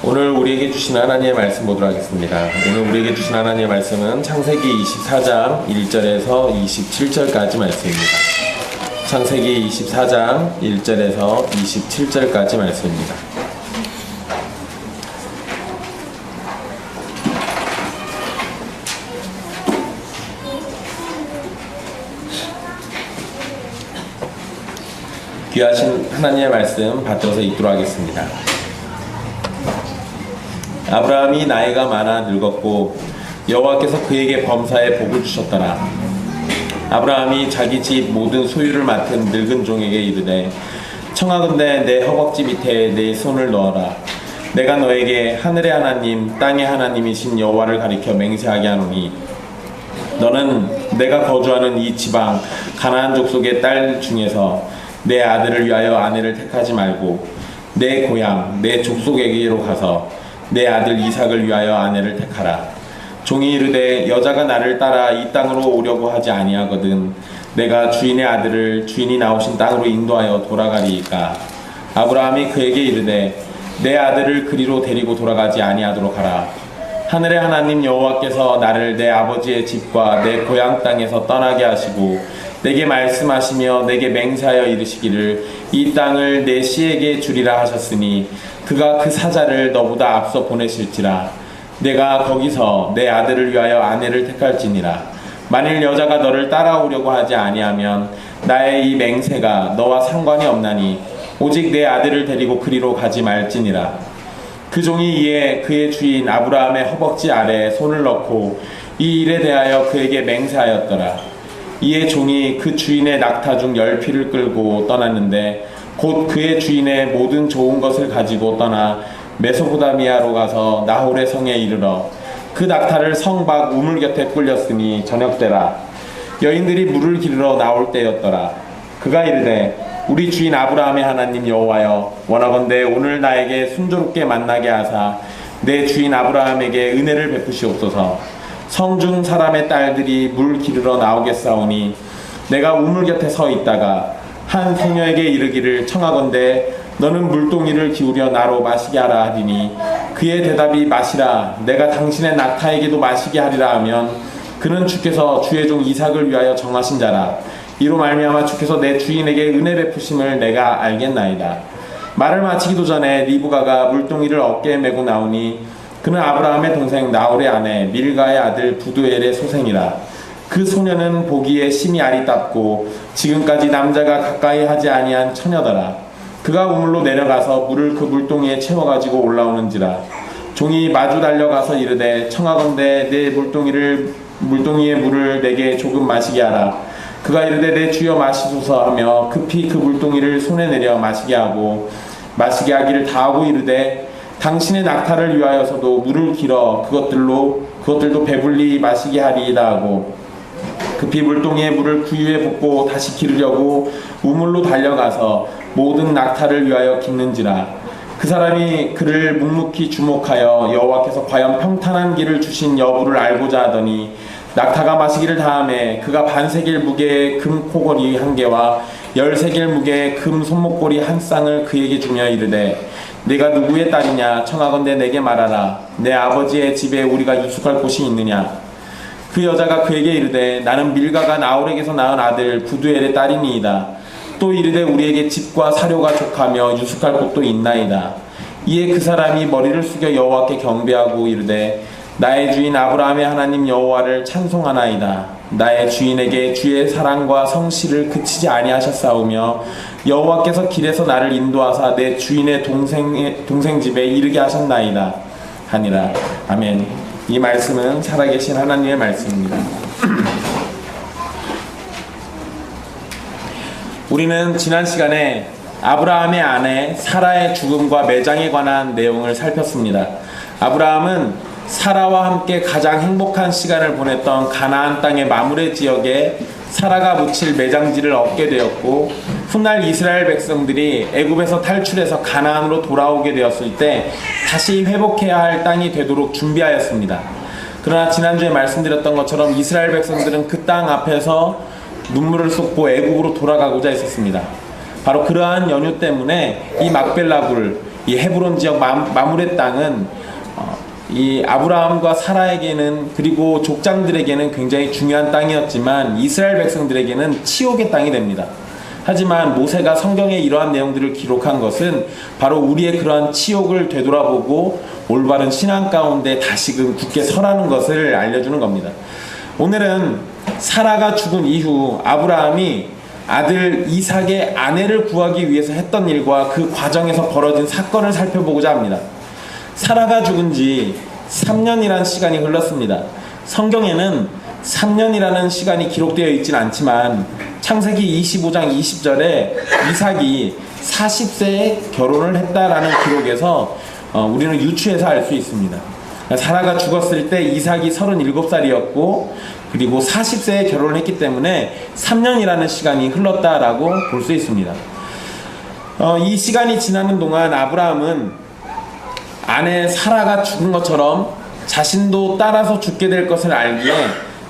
오늘 우리에게 주신 하나님의 말씀 보도록 하겠습니다. 오늘 우리에게 주신 하나님의 말씀은 창세기 24장 1절에서 27절까지 말씀입니다. 창세기 24장 1절에서 27절까지 말씀입니다. 귀하신 하나님의 말씀 받들어서 읽도록 하겠습니다. 아브라함이 나이가 많아 늙었고 여호와께서 그에게 범사에 복을 주셨더라. 아브라함이 자기 집 모든 소유를 맡은 늙은 종에게 이르되 청하건대 내 허벅지 밑에 내 손을 넣어라. 내가 너에게 하늘의 하나님 땅의 하나님이신 여호와를 가리켜 맹세하게 하노니 너는 내가 거주하는 이 지방 가나안 족속의 딸 중에서 내 아들을 위하여 아내를 택하지 말고 내 고향 내 족속에게로 가서 내 아들 이삭을 위하여 아내를 택하라. 종이 이르되 여자가 나를 따라 이 땅으로 오려고 하지 아니하거든 내가 주인의 아들을 주인이 나오신 땅으로 인도하여 돌아가리이까. 아브라함이 그에게 이르되 내 아들을 그리로 데리고 돌아가지 아니하도록 하라. 하늘의 하나님 여호와께서 나를 내 아버지의 집과 내 고향 땅에서 떠나게 하시고 내게 말씀하시며 내게 맹세하여 이르시기를 이 땅을 내 씨에게 주리라 하셨으니 그가 그 사자를 너보다 앞서 보내실지라. 내가 거기서 내 아들을 위하여 아내를 택할지니라. 만일 여자가 너를 따라오려고 하지 아니하면 나의 이 맹세가 너와 상관이 없나니 오직 내 아들을 데리고 그리로 가지 말지니라. 그 종이 이에 그의 주인 아브라함의 허벅지 아래에 손을 넣고 이 일에 대하여 그에게 맹세하였더라. 이에 종이 그 주인의 낙타 중 10피를 끌고 떠났는데 곧 그의 주인의 모든 좋은 것을 가지고 떠나 메소포다미아로 가서 나홀의 성에 이르러 그 낙타를 성 밖 우물 곁에 꿀렸으니 저녁때라. 여인들이 물을 기르러 나올 때였더라. 그가 이르되 우리 주인 아브라함의 하나님 여호와여 원하건대 오늘 나에게 순조롭게 만나게 하사 내 주인 아브라함에게 은혜를 베푸시옵소서. 성중 사람의 딸들이 물 기르러 나오겠사오니 내가 우물 곁에 서 있다가 한 소녀에게 이르기를 청하건대 너는 물동이를 기울여 나로 마시게 하라 하리니 그의 대답이 마시라 내가 당신의 낙타에게도 마시게 하리라 하면 그는 주께서 주의 종 이삭을 위하여 정하신 자라. 이로 말미암아 주께서 내 주인에게 은혜 베푸심을 내가 알겠나이다. 말을 마치기도 전에 리브가가 물동이를 어깨에 메고 나오니 그는 아브라함의 동생 나홀의 아내 밀가의 아들 부두엘의 소생이라. 그 소녀는 보기에 심히 아리답고 지금까지 남자가 가까이 하지 아니한 처녀더라. 그가 우물로 내려가서 물을 그 물동이에 채워가지고 올라오는지라. 종이 마주 달려가서 이르되 청하건대 내 물동이의 물을 내게 조금 마시게 하라. 그가 이르되 내 주여 마시소서 하며 급히 그 물동이를 손에 내려 마시게 하고 마시게 하기를 다하고 이르되 당신의 낙타를 위하여서도 물을 길어 그것들도 배불리 마시게 하리이다 하고 급히 물동이의 물을 구유에 붓고 다시 기르려고 우물로 달려가서 모든 낙타를 위하여 깃는지라. 그 사람이 그를 묵묵히 주목하여 여호와께서 과연 평탄한 길을 주신 여부를 알고자 하더니 낙타가 마시기를 다하매 그가 반세겔 무게의 금 코걸이 1개와 10세겔 무게의 금 손목걸이 1쌍을 그에게 주며 이르되 네가 누구의 딸이냐 청하건대 내게 말하라. 내 아버지의 집에 우리가 유숙할 곳이 있느냐. 그 여자가 그에게 이르되 나는 밀가가 나홀에게서 낳은 아들 부두엘의 딸이니이다. 또 이르되 우리에게 집과 사료가 족하며 유숙할 곳도 있나이다. 이에 그 사람이 머리를 숙여 여호와께 경배하고 이르되 나의 주인 아브라함의 하나님 여호와를 찬송하나이다. 나의 주인에게 주의 사랑과 성실을 그치지 아니하셨사오며 여호와께서 길에서 나를 인도하사 내 주인의 동생 집에 이르게 하셨나이다 하니라. 아멘. 이 말씀은 살아계신 하나님의 말씀입니다. 우리는 지난 시간에 아브라함의 아내 사라의 죽음과 매장에 관한 내용을 살폈습니다. 아브라함은 사라와 함께 가장 행복한 시간을 보냈던 가나안 땅의 마므레 지역에 사라가 묻힐 매장지를 얻게 되었고 훗날 이스라엘 백성들이 애굽에서 탈출해서 가나안으로 돌아오게 되었을 때 다시 회복해야 할 땅이 되도록 준비하였습니다. 그러나 지난주에 말씀드렸던 것처럼 이스라엘 백성들은 그 땅 앞에서 눈물을 쏟고 애굽으로 돌아가고자 했었습니다. 바로 그러한 연유 때문에 이 막벨라 굴, 이 헤브론 지역 마므레 땅은 이 아브라함과 사라에게는, 그리고 족장들에게는 굉장히 중요한 땅이었지만 이스라엘 백성들에게는 치욕의 땅이 됩니다. 하지만 모세가 성경에 이러한 내용들을 기록한 것은 바로 우리의 그러한 치욕을 되돌아보고 올바른 신앙 가운데 다시금 굳게 서라는 것을 알려주는 겁니다. 오늘은 사라가 죽은 이후 아브라함이 아들 이삭의 아내를 구하기 위해서 했던 일과 그 과정에서 벌어진 사건을 살펴보고자 합니다. 사라가 죽은 지 3년이라는 시간이 흘렀습니다. 성경에는 3년이라는 시간이 기록되어 있지는 않지만 창세기 25장 20절에 이삭이 40세에 결혼을 했다라는 기록에서 우리는 유추해서 알 수 있습니다. 사라가 죽었을 때 이삭이 37살이었고 그리고 40세에 결혼을 했기 때문에 3년이라는 시간이 흘렀다라고 볼 수 있습니다. 이 시간이 지나는 동안 아브라함은 아내 사라가 죽은 것처럼 자신도 따라서 죽게 될 것을 알기에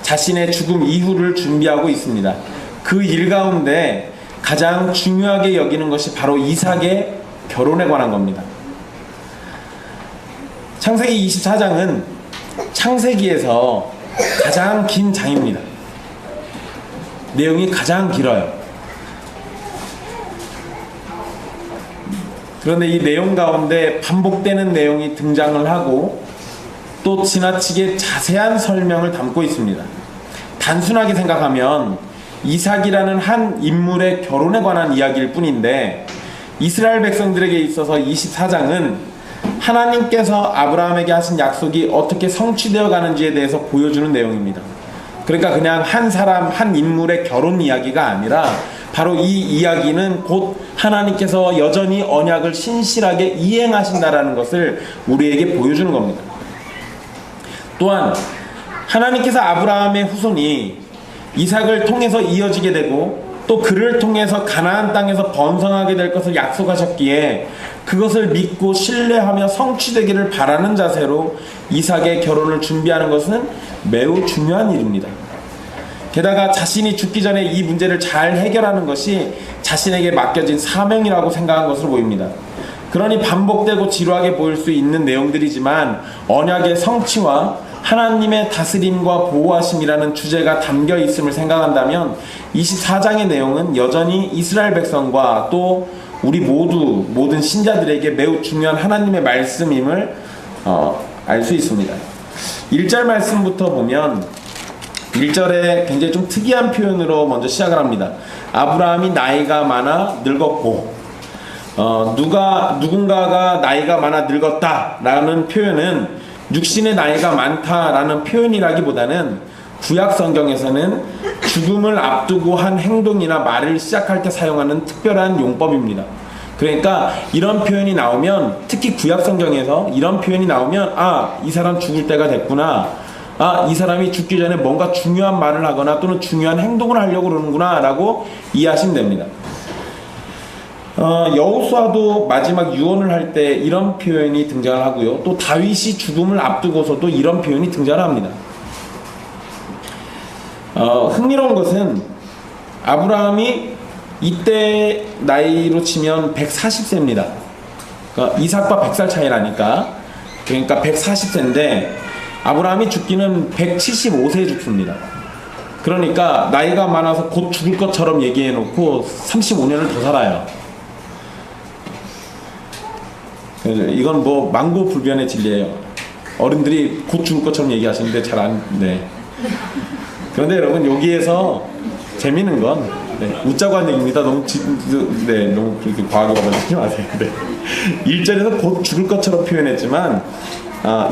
자신의 죽음 이후를 준비하고 있습니다. 그 일 가운데 가장 중요하게 여기는 것이 바로 이삭의 결혼에 관한 겁니다. 창세기 24장은 창세기에서 가장 긴 장입니다. 내용이 가장 길어요. 그런데 이 내용 가운데 반복되는 내용이 등장을 하고 또 지나치게 자세한 설명을 담고 있습니다. 단순하게 생각하면 이삭이라는 한 인물의 결혼에 관한 이야기일 뿐인데 이스라엘 백성들에게 있어서 24장은 하나님께서 아브라함에게 하신 약속이 어떻게 성취되어 가는지에 대해서 보여주는 내용입니다. 그러니까 그냥 한 사람, 한 인물의 결혼 이야기가 아니라 바로 이 이야기는 곧 하나님께서 여전히 언약을 신실하게 이행하신다라는 것을 우리에게 보여주는 겁니다. 또한 하나님께서 아브라함의 후손이 이삭을 통해서 이어지게 되고 또 그를 통해서 가나안 땅에서 번성하게 될 것을 약속하셨기에 그것을 믿고 신뢰하며 성취되기를 바라는 자세로 이삭의 결혼을 준비하는 것은 매우 중요한 일입니다. 게다가 자신이 죽기 전에 이 문제를 잘 해결하는 것이 자신에게 맡겨진 사명이라고 생각한 것으로 보입니다. 그러니 반복되고 지루하게 보일 수 있는 내용들이지만 언약의 성취와 하나님의 다스림과 보호하심이라는 주제가 담겨 있음을 생각한다면 24장의 내용은 여전히 이스라엘 백성과 또 우리 모든 신자들에게 매우 중요한 하나님의 말씀임을 알 수 있습니다. 1절 말씀부터 보면 1절에 굉장히 좀 특이한 표현으로 먼저 시작을 합니다. 아브라함이 나이가 많아 늙었고 누군가가 나이가 많아 늙었다라는 표현은 육신의 나이가 많다라는 표현이라기보다는 구약 성경에서는 죽음을 앞두고 한 행동이나 말을 시작할 때 사용하는 특별한 용법입니다. 그러니까 이런 표현이 나오면, 특히 구약 성경에서 이런 표현이 나오면 이 사람 죽을 때가 됐구나, 이 사람이 죽기 전에 뭔가 중요한 말을 하거나 또는 중요한 행동을 하려고 그러는구나 라고 이해하시면 됩니다. 여호수아도 마지막 유언을 할 때 이런 표현이 등장을 하고요. 또 다윗이 죽음을 앞두고서도 이런 표현이 등장을 합니다. 흥미로운 것은 아브라함이 이때 나이로 치면 140세입니다. 그러니까 이삭과 100살 차이 나니까, 그러니까 140세인데 아브라함이 죽기는 175세에 죽습니다. 그러니까 나이가 많아서 곧 죽을 것처럼 얘기해 놓고 35년을 더 살아요. 이건 뭐 망고불변의 진리예요. 어른들이 곧 죽을 것처럼 얘기하시는데 잘 안, 네. 그런데 여러분, 여기에서 재미있는 건, 웃자고 한 얘기입니다. 너무 그렇게 과하게 받아주지 마세요. 네. 1절에서 곧 죽을 것처럼 표현했지만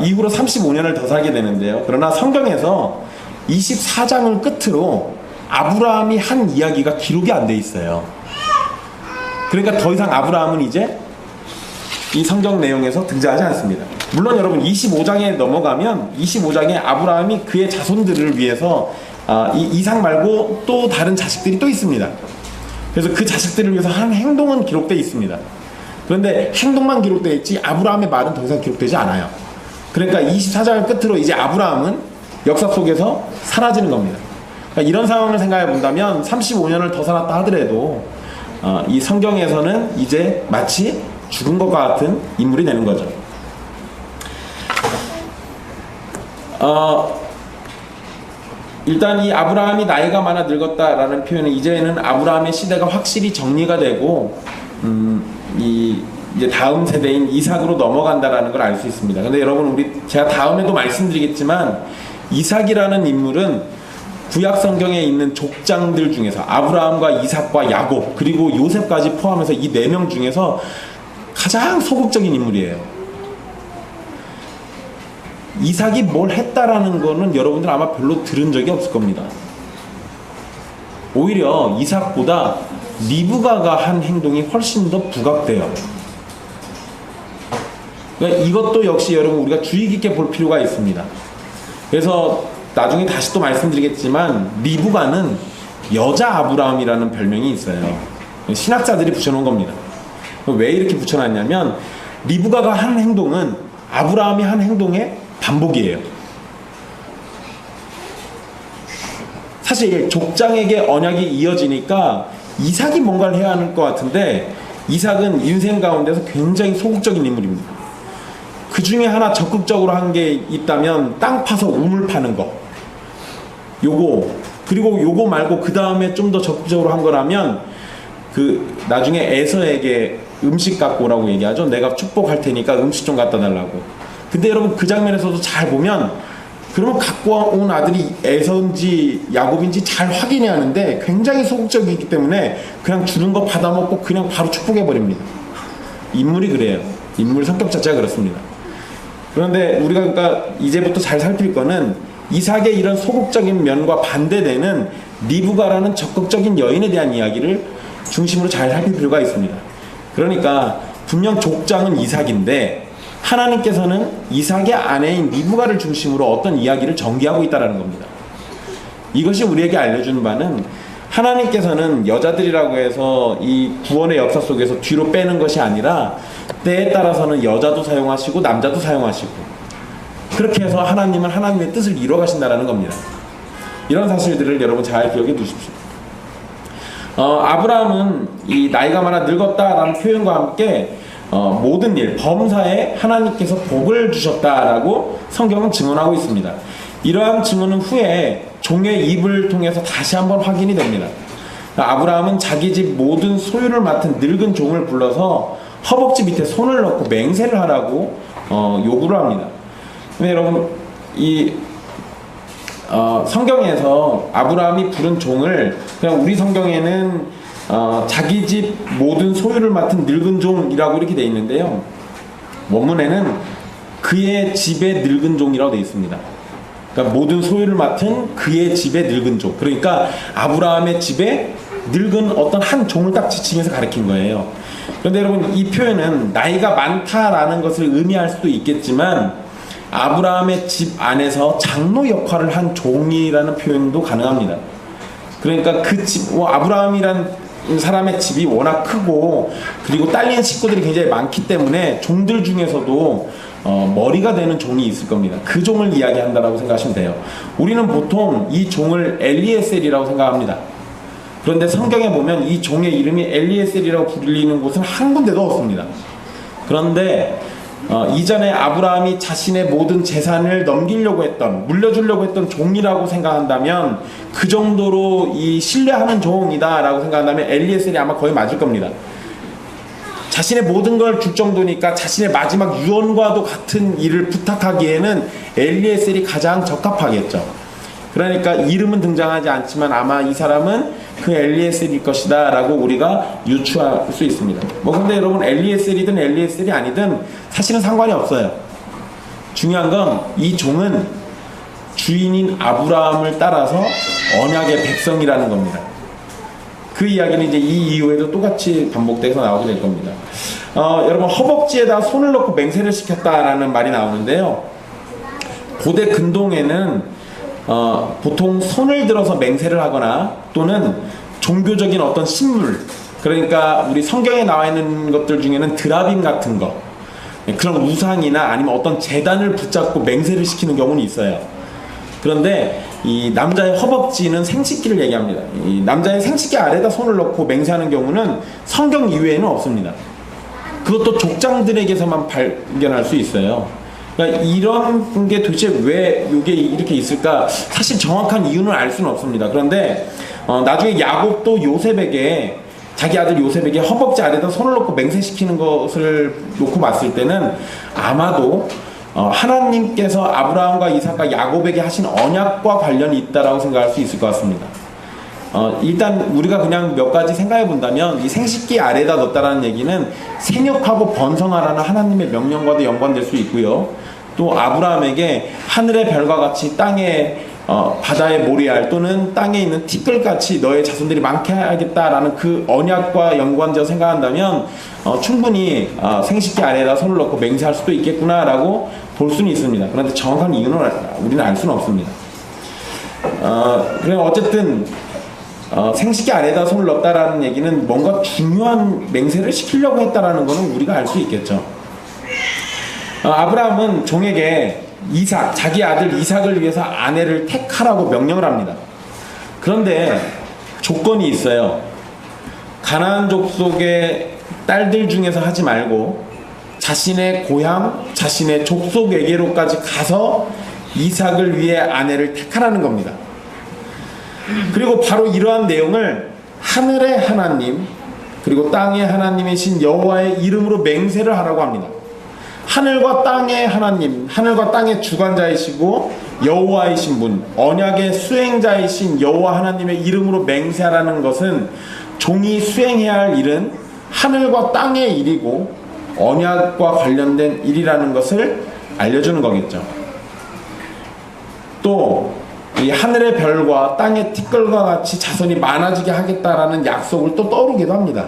이후로 35년을 더 살게 되는데요. 그러나 성경에서 24장을 끝으로 아브라함이 한 이야기가 기록이 안 돼 있어요. 그러니까 더 이상 아브라함은 이제 이 성경 내용에서 등장하지 않습니다. 물론 여러분 25장에 넘어가면 25장에 아브라함이 그의 자손들을 위해서 이삭 말고 또 다른 자식들이 또 있습니다. 그래서 그 자식들을 위해서 한 행동은 기록되어 있습니다. 그런데 행동만 기록되어 있지 아브라함의 말은 더 이상 기록되지 않아요. 그러니까 24장을 끝으로 이제 아브라함은 역사 속에서 사라지는 겁니다. 그러니까 이런 상황을 생각해 본다면 35년을 더 살았다 하더라도 이 성경에서는 이제 마치 죽은 것 같은 인물이 되는 거죠. 일단 이 아브라함이 나이가 많아 늙었다라는 표현은 이제는 아브라함의 시대가 확실히 정리가 되고 이제 다음 세대인 이삭으로 넘어간다라는 걸 알 수 있습니다. 근데 여러분, 제가 다음에도 말씀드리겠지만 이삭이라는 인물은 구약 성경에 있는 족장들 중에서 아브라함과 이삭과 야곱 그리고 요셉까지 포함해서 이 4명 중에서 가장 소극적인 인물이에요. 이삭이 뭘 했다라는 거는 여러분들 아마 별로 들은 적이 없을 겁니다. 오히려 이삭보다 리브가가 한 행동이 훨씬 더 부각돼요. 그러니까 이것도 역시 여러분 우리가 주의 깊게 볼 필요가 있습니다. 그래서 나중에 다시 또 말씀드리겠지만 리브가는 여자 아브라함이라는 별명이 있어요. 신학자들이 붙여놓은 겁니다. 왜 이렇게 붙여놨냐면 리브가가 한 행동은 아브라함이 한 행동의 반복이에요. 사실 족장에게 언약이 이어지니까 이삭이 뭔가를 해야 하는 것 같은데 이삭은 인생 가운데서 굉장히 소극적인 인물입니다. 그 중에 하나 적극적으로 한 게 있다면 땅 파서 우물 파는 거, 그리고 요거 말고 그 다음에 좀 더 적극적으로 한 거라면 나중에 에서에게 음식 갖고 오라고 얘기하죠. 내가 축복할 테니까 음식 좀 갖다 달라고. 근데 여러분 그 장면에서도 잘 보면 그러면 갖고 온 아들이 에서인지 야곱인지 잘 확인해야 하는데 굉장히 소극적이기 때문에 그냥 주는 거 받아먹고 그냥 바로 축복해버립니다. 인물이 그래요. 인물 성격 자체가 그렇습니다. 그런데 우리가 그러니까 이제부터 잘 살필 거는 이삭의 이런 소극적인 면과 반대되는 리브가라는 적극적인 여인에 대한 이야기를 중심으로 잘 살필 필요가 있습니다. 그러니까 분명 족장은 이삭인데 하나님께서는 이삭의 아내인 리브가를 중심으로 어떤 이야기를 전개하고 있다는 겁니다. 이것이 우리에게 알려주는 바는 하나님께서는 여자들이라고 해서 이 구원의 역사 속에서 뒤로 빼는 것이 아니라 때에 따라서는 여자도 사용하시고 남자도 사용하시고 그렇게 해서 하나님은 하나님의 뜻을 이루어 가신다는 겁니다. 이런 사실들을 여러분 잘 기억해 두십시오. 아브라함은 이 나이가 많아 늙었다라는 표현과 함께 모든 일, 범사에 하나님께서 복을 주셨다라고 성경은 증언하고 있습니다. 이러한 증언은 후에 종의 입을 통해서 다시 한번 확인이 됩니다. 아브라함은 자기 집 모든 소유를 맡은 늙은 종을 불러서 허벅지 밑에 손을 넣고 맹세를 하라고 요구를 합니다. 근데 여러분 성경에서 아브라함이 부른 종을 그냥 우리 성경에는 자기 집 모든 소유를 맡은 늙은 종이라고 이렇게 되어 있는데요. 원문에는 그의 집의 늙은 종이라고 되어 있습니다. 그러니까 모든 소유를 맡은 그의 집의 늙은 종. 그러니까 아브라함의 집에 늙은 어떤 한 종을 딱 지칭해서 가리킨 거예요. 그런데 여러분 이 표현은 나이가 많다라는 것을 의미할 수도 있겠지만 아브라함의 집 안에서 장로 역할을 한 종이라는 표현도 가능합니다. 그러니까 그 집, 아브라함이란 사람의 집이 워낙 크고 그리고 딸린 식구들이 굉장히 많기 때문에 종들 중에서도 머리가 되는 종이 있을 겁니다. 그 종을 이야기한다라고 생각하시면 돼요. 우리는 보통 이 종을 엘리에셀이라고 생각합니다. 그런데 성경에 보면 이 종의 이름이 엘리에셀이라고 불리는 곳은 한 군데도 없습니다. 그런데 이전에 아브라함이 자신의 모든 재산을 넘기려고 했던, 물려주려고 했던 종이라고 생각한다면 그 정도로 이 신뢰하는 종이다 라고 생각한다면 엘리에셀이 아마 거의 맞을 겁니다. 자신의 모든 걸 줄 정도니까 자신의 마지막 유언과도 같은 일을 부탁하기에는 엘리에셀이 가장 적합하겠죠. 그러니까 이름은 등장하지 않지만 아마 이 사람은 그 엘리에셀일 것이다 라고 우리가 유추할 수 있습니다. 근데 여러분 엘리에셀이든 엘리에셀이 아니든 사실은 상관이 없어요. 중요한 건 이 종은 주인인 아브라함을 따라서 언약의 백성이라는 겁니다. 그 이야기는 이제 이 이후에도 똑같이 반복돼서 나오게 될 겁니다. 여러분 허벅지에다 손을 넣고 맹세를 시켰다라는 말이 나오는데요. 고대 근동에는 보통 손을 들어서 맹세를 하거나 또는 종교적인 어떤 신물, 그러니까 우리 성경에 나와 있는 것들 중에는 드라빔 같은 거, 그런 우상이나 아니면 어떤 제단을 붙잡고 맹세를 시키는 경우는 있어요. 그런데 이 남자의 허벅지는 생식기를 얘기합니다. 이 남자의 생식기 아래에다 손을 넣고 맹세하는 경우는 성경 이외에는 없습니다. 그것도 족장들에게서만 발견할 수 있어요. 그러니까 이런 게 도대체 왜 이게 이렇게 있을까? 사실 정확한 이유는 알 수는 없습니다. 그런데 나중에 야곱도 요셉에게, 자기 아들 요셉에게 허벅지 아래다 손을 놓고 맹세시키는 것을 놓고 봤을 때는 아마도 하나님께서 아브라함과 이삭과 야곱에게 하신 언약과 관련이 있다라고 생각할 수 있을 것 같습니다. 일단 우리가 그냥 몇 가지 생각해 본다면, 이 생식기 아래다 넣었다라는 얘기는 생육하고 번성하라는 하나님의 명령과도 연관될 수 있고요. 또 아브라함에게 하늘의 별과 같이 땅에 바다의 모래알 또는 땅에 있는 티끌같이 너의 자손들이 많게 하겠다라는 그 언약과 연관되어 생각한다면 충분히 생식기 아래에다 손을 넣고 맹세할 수도 있겠구나라고 볼 수는 있습니다. 그런데 정확한 이유는 우리는 알 수는 없습니다. 그럼 어쨌든 생식기 아래에다 손을 넣었다라는 얘기는 뭔가 중요한 맹세를 시키려고 했다라는 것은 우리가 알 수 있겠죠. 아브라함은 종에게 자기 아들 이삭을 위해서 아내를 택하라고 명령을 합니다. 그런데 조건이 있어요. 가나안 족속의 딸들 중에서 하지 말고 자신의 고향, 자신의 족속에게로까지 가서 이삭을 위해 아내를 택하라는 겁니다. 그리고 바로 이러한 내용을 하늘의 하나님 그리고 땅의 하나님이신 여호와의 이름으로 맹세를 하라고 합니다. 하늘과 땅의 하나님, 하늘과 땅의 주관자이시고 여호와이신 분, 언약의 수행자이신 여호와 하나님의 이름으로 맹세하라는 것은 종이 수행해야 할 일은 하늘과 땅의 일이고 언약과 관련된 일이라는 것을 알려주는 거겠죠. 또 이 하늘의 별과 땅의 티끌과 같이 자손이 많아지게 하겠다라는 약속을 또 떠오르기도 합니다.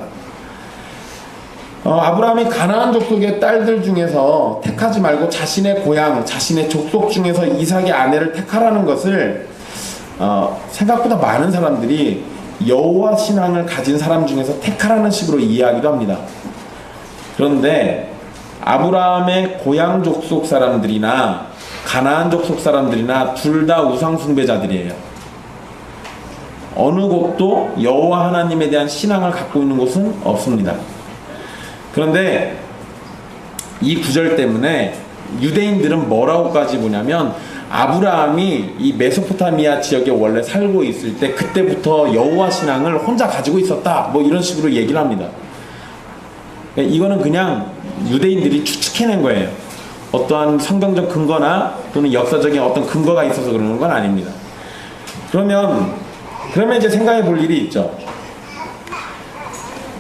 아브라함이 가나안 족속의 딸들 중에서 택하지 말고 자신의 고향, 자신의 족속 중에서 이삭의 아내를 택하라는 것을 생각보다 많은 사람들이 여호와 신앙을 가진 사람 중에서 택하라는 식으로 이해하기도 합니다. 그런데 아브라함의 고향 족속 사람들이나 가나안 족속 사람들이나 둘 다 우상 숭배자들이에요. 어느 곳도 여호와 하나님에 대한 신앙을 갖고 있는 곳은 없습니다. 그런데 이 구절 때문에 유대인들은 뭐라고까지 보냐면, 아브라함이 이 메소포타미아 지역에 원래 살고 있을 때 그때부터 여호와 신앙을 혼자 가지고 있었다, 뭐 이런 식으로 얘기를 합니다. 이거는 그냥 유대인들이 추측해낸 거예요. 어떠한 성경적 근거나 또는 역사적인 어떤 근거가 있어서 그러는 건 아닙니다. 그러면 이제 생각해 볼 일이 있죠.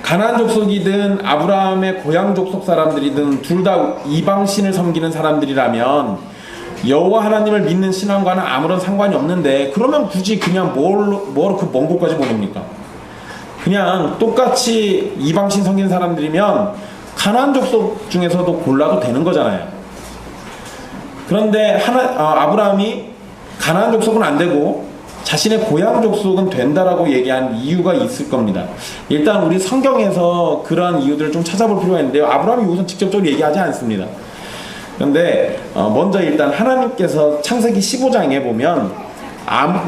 가나안 족속이든 아브라함의 고향 족속 사람들이든 둘 다 이방신을 섬기는 사람들이라면 여호와 하나님을 믿는 신앙과는 아무런 상관이 없는데, 그러면 굳이 그냥 뭐로 그 먼 곳까지 보냅니까? 그냥 똑같이 이방신 섬기는 사람들이면 가나안 족속 중에서도 골라도 되는 거잖아요. 그런데 아브라함이 가나안 족속은 안 되고 자신의 고향 족속은 된다라고 얘기한 이유가 있을 겁니다. 일단 우리 성경에서 그러한 이유들을 좀 찾아볼 필요가 있는데요. 아브라함이 우선 직접적으로 얘기하지 않습니다. 그런데 먼저 일단 하나님께서 창세기 15장에 보면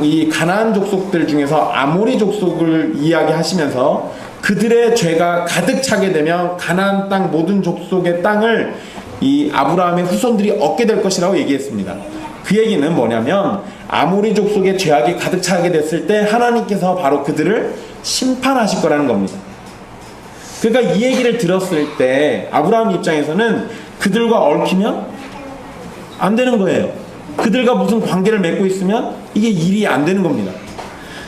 이 가나안 족속들 중에서 아모리 족속을 이야기하시면서 그들의 죄가 가득 차게 되면 가나안 땅 모든 족속의 땅을 이 아브라함의 후손들이 얻게 될 것이라고 얘기했습니다. 그 얘기는 뭐냐면, 아모리 족속의 죄악이 가득 차게 됐을 때 하나님께서 바로 그들을 심판하실 거라는 겁니다. 그러니까 이 얘기를 들었을 때 아브라함 입장에서는 그들과 얽히면 안 되는 거예요. 그들과 무슨 관계를 맺고 있으면 이게 일이 안 되는 겁니다.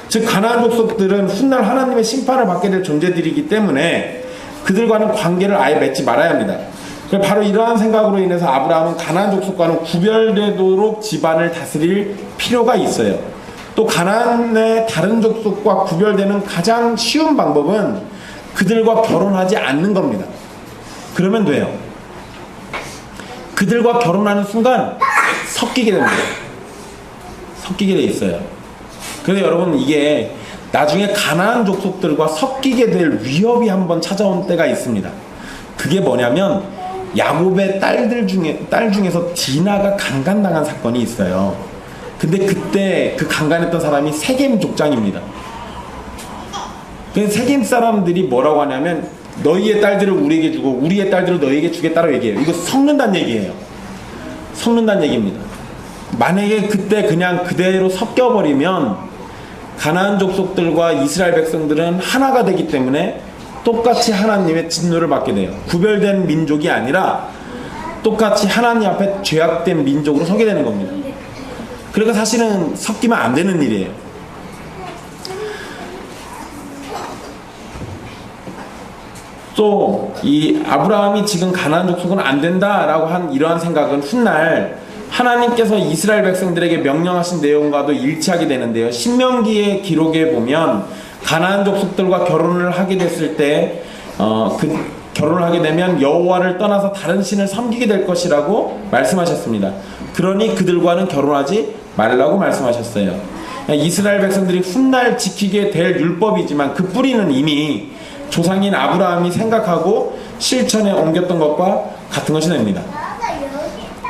즉 가나안 족속들은 훗날 하나님의 심판을 받게 될 존재들이기 때문에 그들과는 관계를 아예 맺지 말아야 합니다. 바로 이러한 생각으로 인해서 아브라함은 가나안 족속과는 구별되도록 집안을 다스릴 필요가 있어요. 또 가나안의 다른 족속과 구별되는 가장 쉬운 방법은 그들과 결혼하지 않는 겁니다. 그러면 돼요. 그들과 결혼하는 순간 섞이게 됩니다. 섞이게 돼 있어요. 그래서 여러분, 이게 나중에 가나안 족속들과 섞이게 될 위협이 한번 찾아온 때가 있습니다. 그게 뭐냐면, 야곱의 딸 중에서 디나가 강간당한 사건이 있어요. 근데 그때 그 강간했던 사람이 세겜 족장입니다. 그래서 세겜 사람들이 뭐라고 하냐면, 너희의 딸들을 우리에게 주고 우리의 딸들을 너희에게 주겠다라고 얘기해요. 이거 섞는다는 얘기예요. 섞는다는 얘기입니다. 만약에 그때 그냥 그대로 섞여버리면 가나안 족속들과 이스라엘 백성들은 하나가 되기 때문에 똑같이 하나님의 진노를 받게 돼요. 구별된 민족이 아니라 똑같이 하나님 앞에 죄악된 민족으로 서게 되는 겁니다. 그러니까 사실은 섞이면 안 되는 일이에요. 또 이 아브라함이 지금 가나안 족속은 안 된다라고 한 이러한 생각은 훗날 하나님께서 이스라엘 백성들에게 명령하신 내용과도 일치하게 되는데요. 신명기의 기록에 보면 가나안 족속들과 결혼을 하게 됐을 때 결혼을 하게 되면 여호와를 떠나서 다른 신을 섬기게 될 것이라고 말씀하셨습니다. 그러니 그들과는 결혼하지 말라고 말씀하셨어요. 이스라엘 백성들이 훗날 지키게 될 율법이지만 그 뿌리는 이미 조상인 아브라함이 생각하고 실천에 옮겼던 것과 같은 것이 됩니다.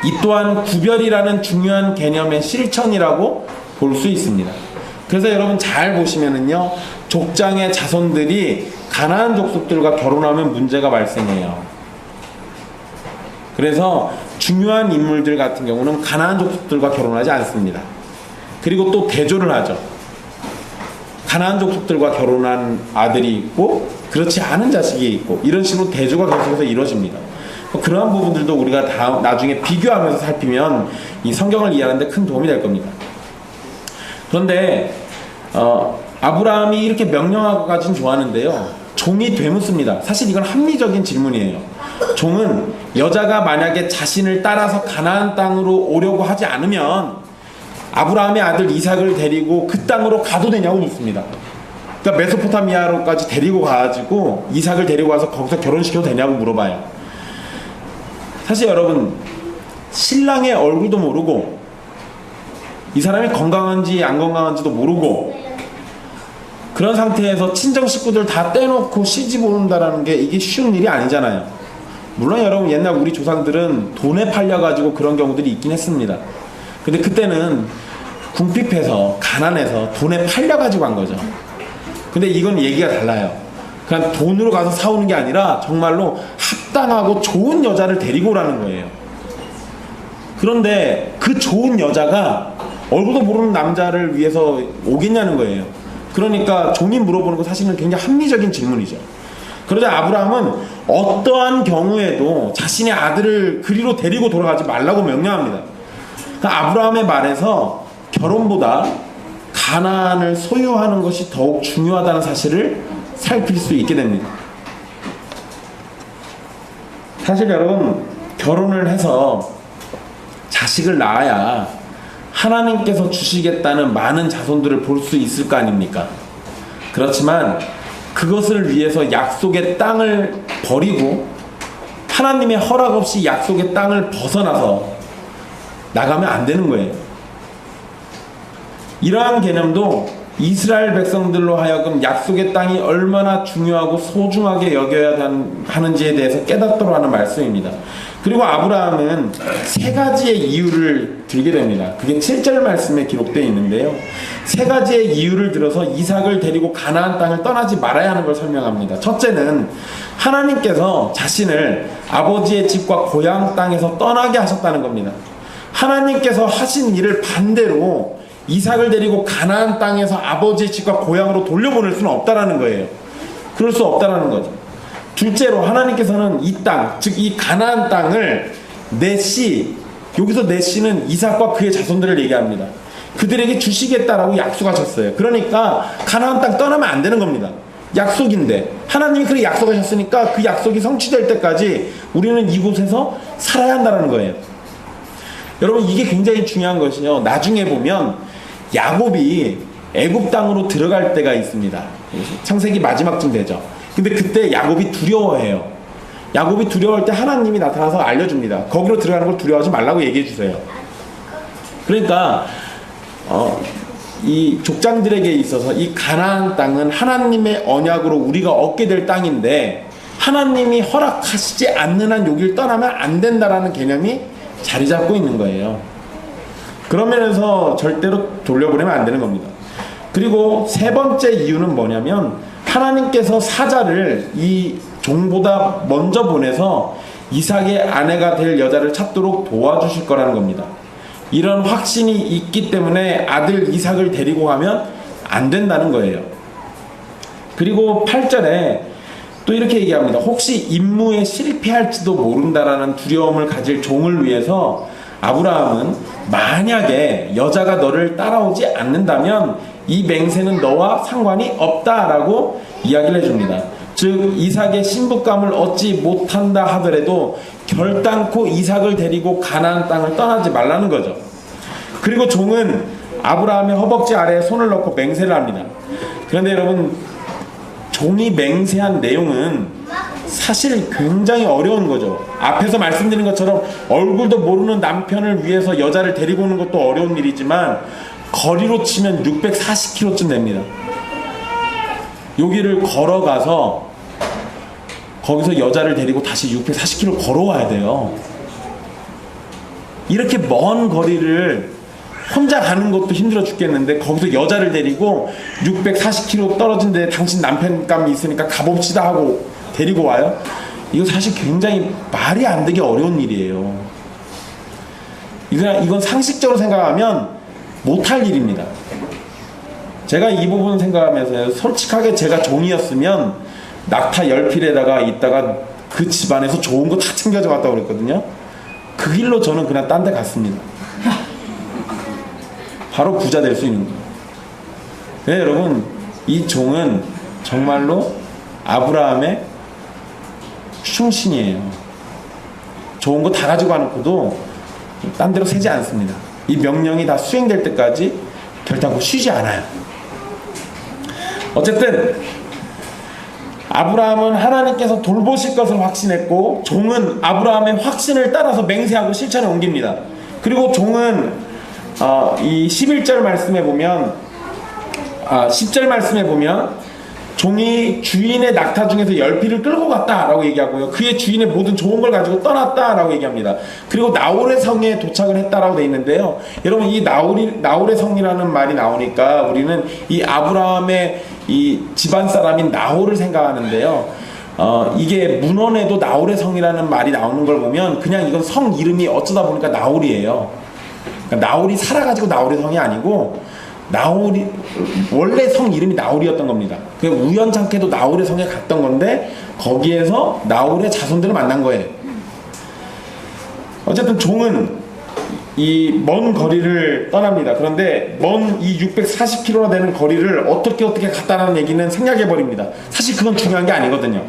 이 또한 구별이라는 중요한 개념의 실천이라고 볼 수 있습니다. 그래서 여러분 잘 보시면은요, 족장의 자손들이 가나안 족속들과 결혼하면 문제가 발생해요. 그래서 중요한 인물들 같은 경우는 가나안 족속들과 결혼하지 않습니다. 그리고 또 대조를 하죠. 가나안 족속들과 결혼한 아들이 있고 그렇지 않은 자식이 있고 이런 식으로 대조가 계속해서 이루어집니다. 그러한 부분들도 우리가 나중에 비교하면서 살피면 이 성경을 이해하는 데 큰 도움이 될 겁니다. 그런데 아브라함이 이렇게 명령하기까지는 좋았는데요, 종이 되묻습니다. 사실 이건 합리적인 질문이에요. 종은 여자가 만약에 자신을 따라서 가나안 땅으로 오려고 하지 않으면 아브라함의 아들 이삭을 데리고 그 땅으로 가도 되냐고 묻습니다. 그러니까 메소포타미아로까지 데리고 가가지고 이삭을 데리고 와서 거기서 결혼시켜도 되냐고 물어봐요. 사실 여러분, 신랑의 얼굴도 모르고 이 사람이 건강한지 안 건강한지도 모르고 그런 상태에서 친정 식구들 다 떼놓고 시집 온다라는 게 이게 쉬운 일이 아니잖아요. 물론 여러분 옛날 우리 조상들은 돈에 팔려가지고 그런 경우들이 있긴 했습니다. 근데 그때는 궁핍해서 가난해서 돈에 팔려가지고 한 거죠. 근데 이건 얘기가 달라요. 그냥 돈으로 가서 사오는 게 아니라 정말로 합당하고 좋은 여자를 데리고 오라는 거예요. 그런데 그 좋은 여자가 얼굴도 모르는 남자를 위해서 오겠냐는 거예요. 그러니까 종이 물어보는 거 사실은 굉장히 합리적인 질문이죠. 그러자 아브라함은 어떠한 경우에도 자신의 아들을 그리로 데리고 돌아가지 말라고 명령합니다. 그러니까 아브라함의 말에서 결혼보다 가나안을 소유하는 것이 더욱 중요하다는 사실을 살필 수 있게 됩니다. 사실 여러분, 결혼을 해서 자식을 낳아야 하나님께서 주시겠다는 많은 자손들을 볼 수 있을 거 아닙니까? 그렇지만 그것을 위해서 약속의 땅을 버리고 하나님의 허락 없이 약속의 땅을 벗어나서 나가면 안 되는 거예요. 이러한 개념도 이스라엘 백성들로 하여금 약속의 땅이 얼마나 중요하고 소중하게 여겨야 하는지에 대해서 깨닫도록 하는 말씀입니다. 그리고 아브라함은 세 가지의 이유를 들게 됩니다. 그게 7절 말씀에 기록되어 있는데요, 세 가지의 이유를 들어서 이삭을 데리고 가나안 땅을 떠나지 말아야 하는 걸 설명합니다. 첫째는 하나님께서 자신을 아버지의 집과 고향 땅에서 떠나게 하셨다는 겁니다. 하나님께서 하신 일을 반대로 이삭을 데리고 가나안 땅에서 아버지의 집과 고향으로 돌려보낼 수는 없다라는 거예요. 그럴 수 없다라는 거죠. 둘째로 하나님께서는 이 땅, 즉 이 가나안 땅을 내시, 여기서 내시는 이삭과 그의 자손들을 얘기합니다. 그들에게 주시겠다라고 약속하셨어요. 그러니까 가나안 땅 떠나면 안 되는 겁니다. 약속인데 하나님이 그렇게 약속하셨으니까 그 약속이 성취될 때까지 우리는 이곳에서 살아야 한다는 거예요. 여러분, 이게 굉장히 중요한 것이요, 나중에 보면 야곱이 애굽 땅으로 들어갈 때가 있습니다. 창세기 마지막쯤 되죠. 근데 그때 야곱이 두려워해요. 야곱이 두려워할 때 하나님이 나타나서 알려줍니다. 거기로 들어가는 걸 두려워하지 말라고 얘기해 주세요. 그러니까 이 족장들에게 있어서 이 가나안 땅은 하나님의 언약으로 우리가 얻게 될 땅인데 하나님이 허락하시지 않는 한 여기를 떠나면 안 된다라는 개념이 자리 잡고 있는 거예요. 그런 면에서 절대로 돌려보내면 안 되는 겁니다. 그리고 세 번째 이유는 뭐냐면 하나님께서 사자를 이 종보다 먼저 보내서 이삭의 아내가 될 여자를 찾도록 도와주실 거라는 겁니다. 이런 확신이 있기 때문에 아들 이삭을 데리고 가면 안 된다는 거예요. 그리고 8절에 또 이렇게 얘기합니다. 혹시 임무에 실패할지도 모른다라는 두려움을 가질 종을 위해서 아브라함은 만약에 여자가 너를 따라오지 않는다면 이 맹세는 너와 상관이 없다라고 이야기를 해줍니다. 즉 이삭의 신부감을 얻지 못한다 하더라도 결단코 이삭을 데리고 가나안 땅을 떠나지 말라는 거죠. 그리고 종은 아브라함의 허벅지 아래에 손을 넣고 맹세를 합니다. 그런데 여러분, 종이 맹세한 내용은 사실 굉장히 어려운 거죠. 앞에서 말씀드린 것처럼 얼굴도 모르는 남편을 위해서 여자를 데리고 오는 것도 어려운 일이지만 거리로 치면 640km쯤 됩니다. 여기를 걸어가서 거기서 여자를 데리고 다시 640km 걸어와야 돼요. 이렇게 먼 거리를 혼자 가는 것도 힘들어 죽겠는데 거기서 여자를 데리고 640km 떨어진 데 당신 남편감이 있으니까 가봅시다 하고 데리고 와요? 이거 사실 굉장히 말이 안 되게 어려운 일이에요. 이건 상식적으로 생각하면 못할 일입니다. 제가 이 부분 생각하면서요, 솔직하게 제가 종이었으면 낙타 10필에다가 있다가 그 집안에서 좋은 거 다 챙겨져 갔다고 그랬거든요. 그 길로 저는 그냥 딴 데 갔습니다. 바로 부자 될 수 있는 거예요. 네, 여러분, 이 종은 정말로 아브라함의 충신이에요. 좋은 거 다 가지고 가놓고도 딴 데로 새지 않습니다. 이 명령이 다 수행될 때까지 결단코 쉬지 않아요. 어쨌든 아브라함은 하나님께서 돌보실 것을 확신했고 종은 아브라함의 확신을 따라서 맹세하고 실천에 옮깁니다. 그리고 종은 이 11절 말씀에 보면 10절 말씀에 보면 종이 주인의 낙타 중에서 10필을 끌고 갔다라고 얘기하고요. 그의 주인의 모든 좋은 걸 가지고 떠났다라고 얘기합니다. 그리고 나홀의 성에 도착을 했다라고 되어 있는데요. 여러분, 이 나홀의 성이라는 말이 나오니까 우리는 이 아브라함의 이 집안 사람인 나홀을 생각하는데요. 이게 문헌에도 나홀의 성이라는 말이 나오는 걸 보면 그냥 이건 성 이름이 어쩌다 보니까 나홀이에요. 그러니까 나홀이 살아가지고 나홀의 성이 아니고 나홀이 원래 성 이름이 나홀이었던 겁니다. 그 우연찮게도 나홀의 성에 갔던 건데 거기에서 나홀의 자손들을 만난 거예요. 어쨌든 종은 이 먼 거리를 떠납니다. 그런데 먼 이 640km나 되는 거리를 어떻게 갔다라는 얘기는 생략해 버립니다. 사실 그건 중요한 게 아니거든요.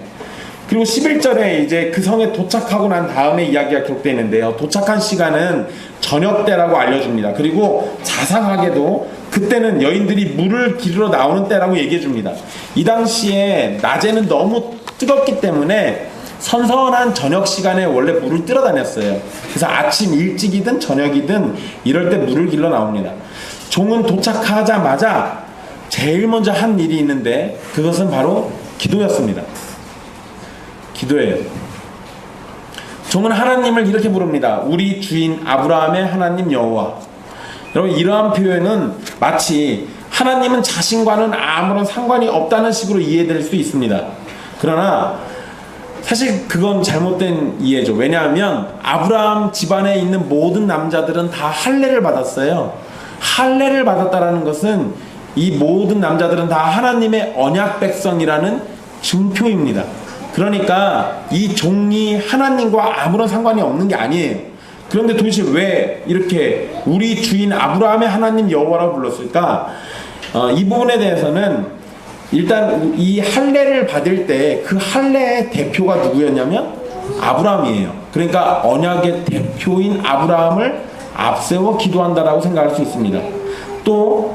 그리고 11절에 이제 그 성에 도착하고 난 다음에 이야기가 기록되어 있는데요. 도착한 시간은 저녁 때라고 알려줍니다. 그리고 자상하게도 그때는 여인들이 물을 기르러 나오는 때라고 얘기해 줍니다. 이 당시에 낮에는 너무 뜨겁기 때문에 선선한 저녁 시간에 원래 물을 뜨러 다녔어요. 그래서 아침 일찍이든 저녁이든 이럴 때 물을 길러 나옵니다. 종은 도착하자마자 제일 먼저 한 일이 있는데 그것은 바로 기도였습니다. 기도예요. 종은 하나님을 이렇게 부릅니다. 우리 주인 아브라함의 하나님 여호와. 여러분, 이러한 표현은 마치 하나님은 자신과는 아무런 상관이 없다는 식으로 이해될 수 있습니다. 그러나 사실 그건 잘못된 이해죠. 왜냐하면 아브라함 집안에 있는 모든 남자들은 다 할례를 받았어요. 할례를 받았다라는 것은 이 모든 남자들은 다 하나님의 언약 백성이라는 증표입니다. 그러니까 이 종이 하나님과 아무런 상관이 없는 게 아니에요. 그런데 도대체 왜 이렇게 우리 주인 아브라함의 하나님 여호와라고 불렀을까? 이 부분에 대해서는 일단 이 할례를 받을 때 그 할례의 대표가 누구였냐면 아브라함이에요. 그러니까 언약의 대표인 아브라함을 앞세워 기도한다라고 생각할 수 있습니다. 또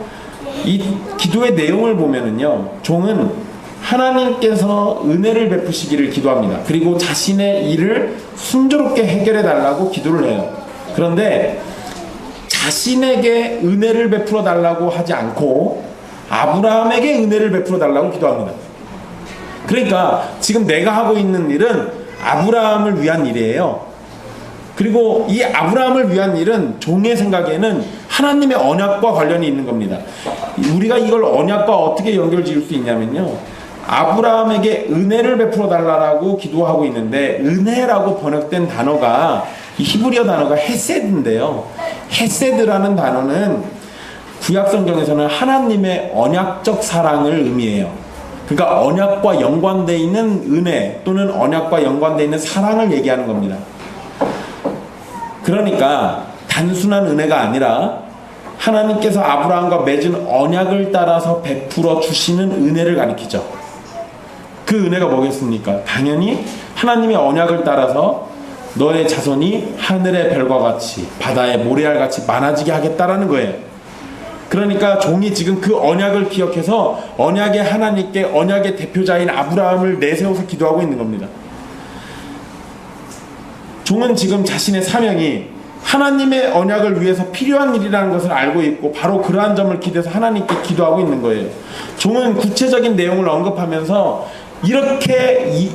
이 기도의 내용을 보면은요, 종은 하나님께서 은혜를 베푸시기를 기도합니다. 그리고 자신의 일을 순조롭게 해결해 달라고 기도를 해요. 그런데 자신에게 은혜를 베풀어 달라고 하지 않고 아브라함에게 은혜를 베풀어 달라고 기도합니다. 그러니까 지금 내가 하고 있는 일은 아브라함을 위한 일이에요. 그리고 이 아브라함을 위한 일은 종의 생각에는 하나님의 언약과 관련이 있는 겁니다. 우리가 이걸 언약과 어떻게 연결 지을 수 있냐면요, 아브라함에게 은혜를 베풀어 달라고 기도하고 있는데, 은혜라고 번역된 단어가 이 히브리어 단어가 헤세드인데요. 헤세드라는 단어는 구약 성경에서는 하나님의 언약적 사랑을 의미해요. 그러니까 언약과 연관되어 있는 은혜 또는 언약과 연관되어 있는 사랑을 얘기하는 겁니다. 그러니까 단순한 은혜가 아니라 하나님께서 아브라함과 맺은 언약을 따라서 베풀어 주시는 은혜를 가리키죠. 그 은혜가 뭐겠습니까? 당연히 하나님의 언약을 따라서 너의 자손이 하늘의 별과 같이 바다의 모래알 같이 많아지게 하겠다라는 거예요. 그러니까 종이 지금 그 언약을 기억해서 언약의 하나님께 언약의 대표자인 아브라함을 내세워서 기도하고 있는 겁니다. 종은 지금 자신의 사명이 하나님의 언약을 위해서 필요한 일이라는 것을 알고 있고 바로 그러한 점을 기대서 하나님께 기도하고 있는 거예요. 종은 구체적인 내용을 언급하면서 이렇게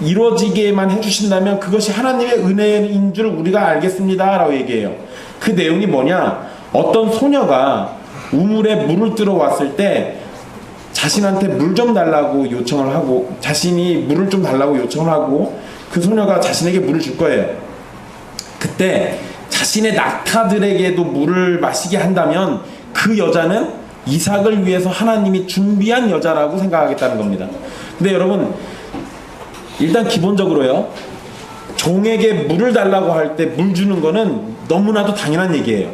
이루어지게만 해주신다면 그것이 하나님의 은혜인 줄 우리가 알겠습니다 라고 얘기해요. 그 내용이 뭐냐, 어떤 소녀가 우물에 물을 뜨러 왔을 때 자신한테 물 좀 달라고 요청을 하고, 자신이 물을 좀 달라고 요청을 하고 그 소녀가 자신에게 물을 줄 거예요. 그때 자신의 낙타들에게도 물을 마시게 한다면 그 여자는 이삭을 위해서 하나님이 준비한 여자라고 생각하겠다는 겁니다. 근데 여러분, 일단 기본적으로요, 종에게 물을 달라고 할 때 물 주는 거는 너무나도 당연한 얘기예요.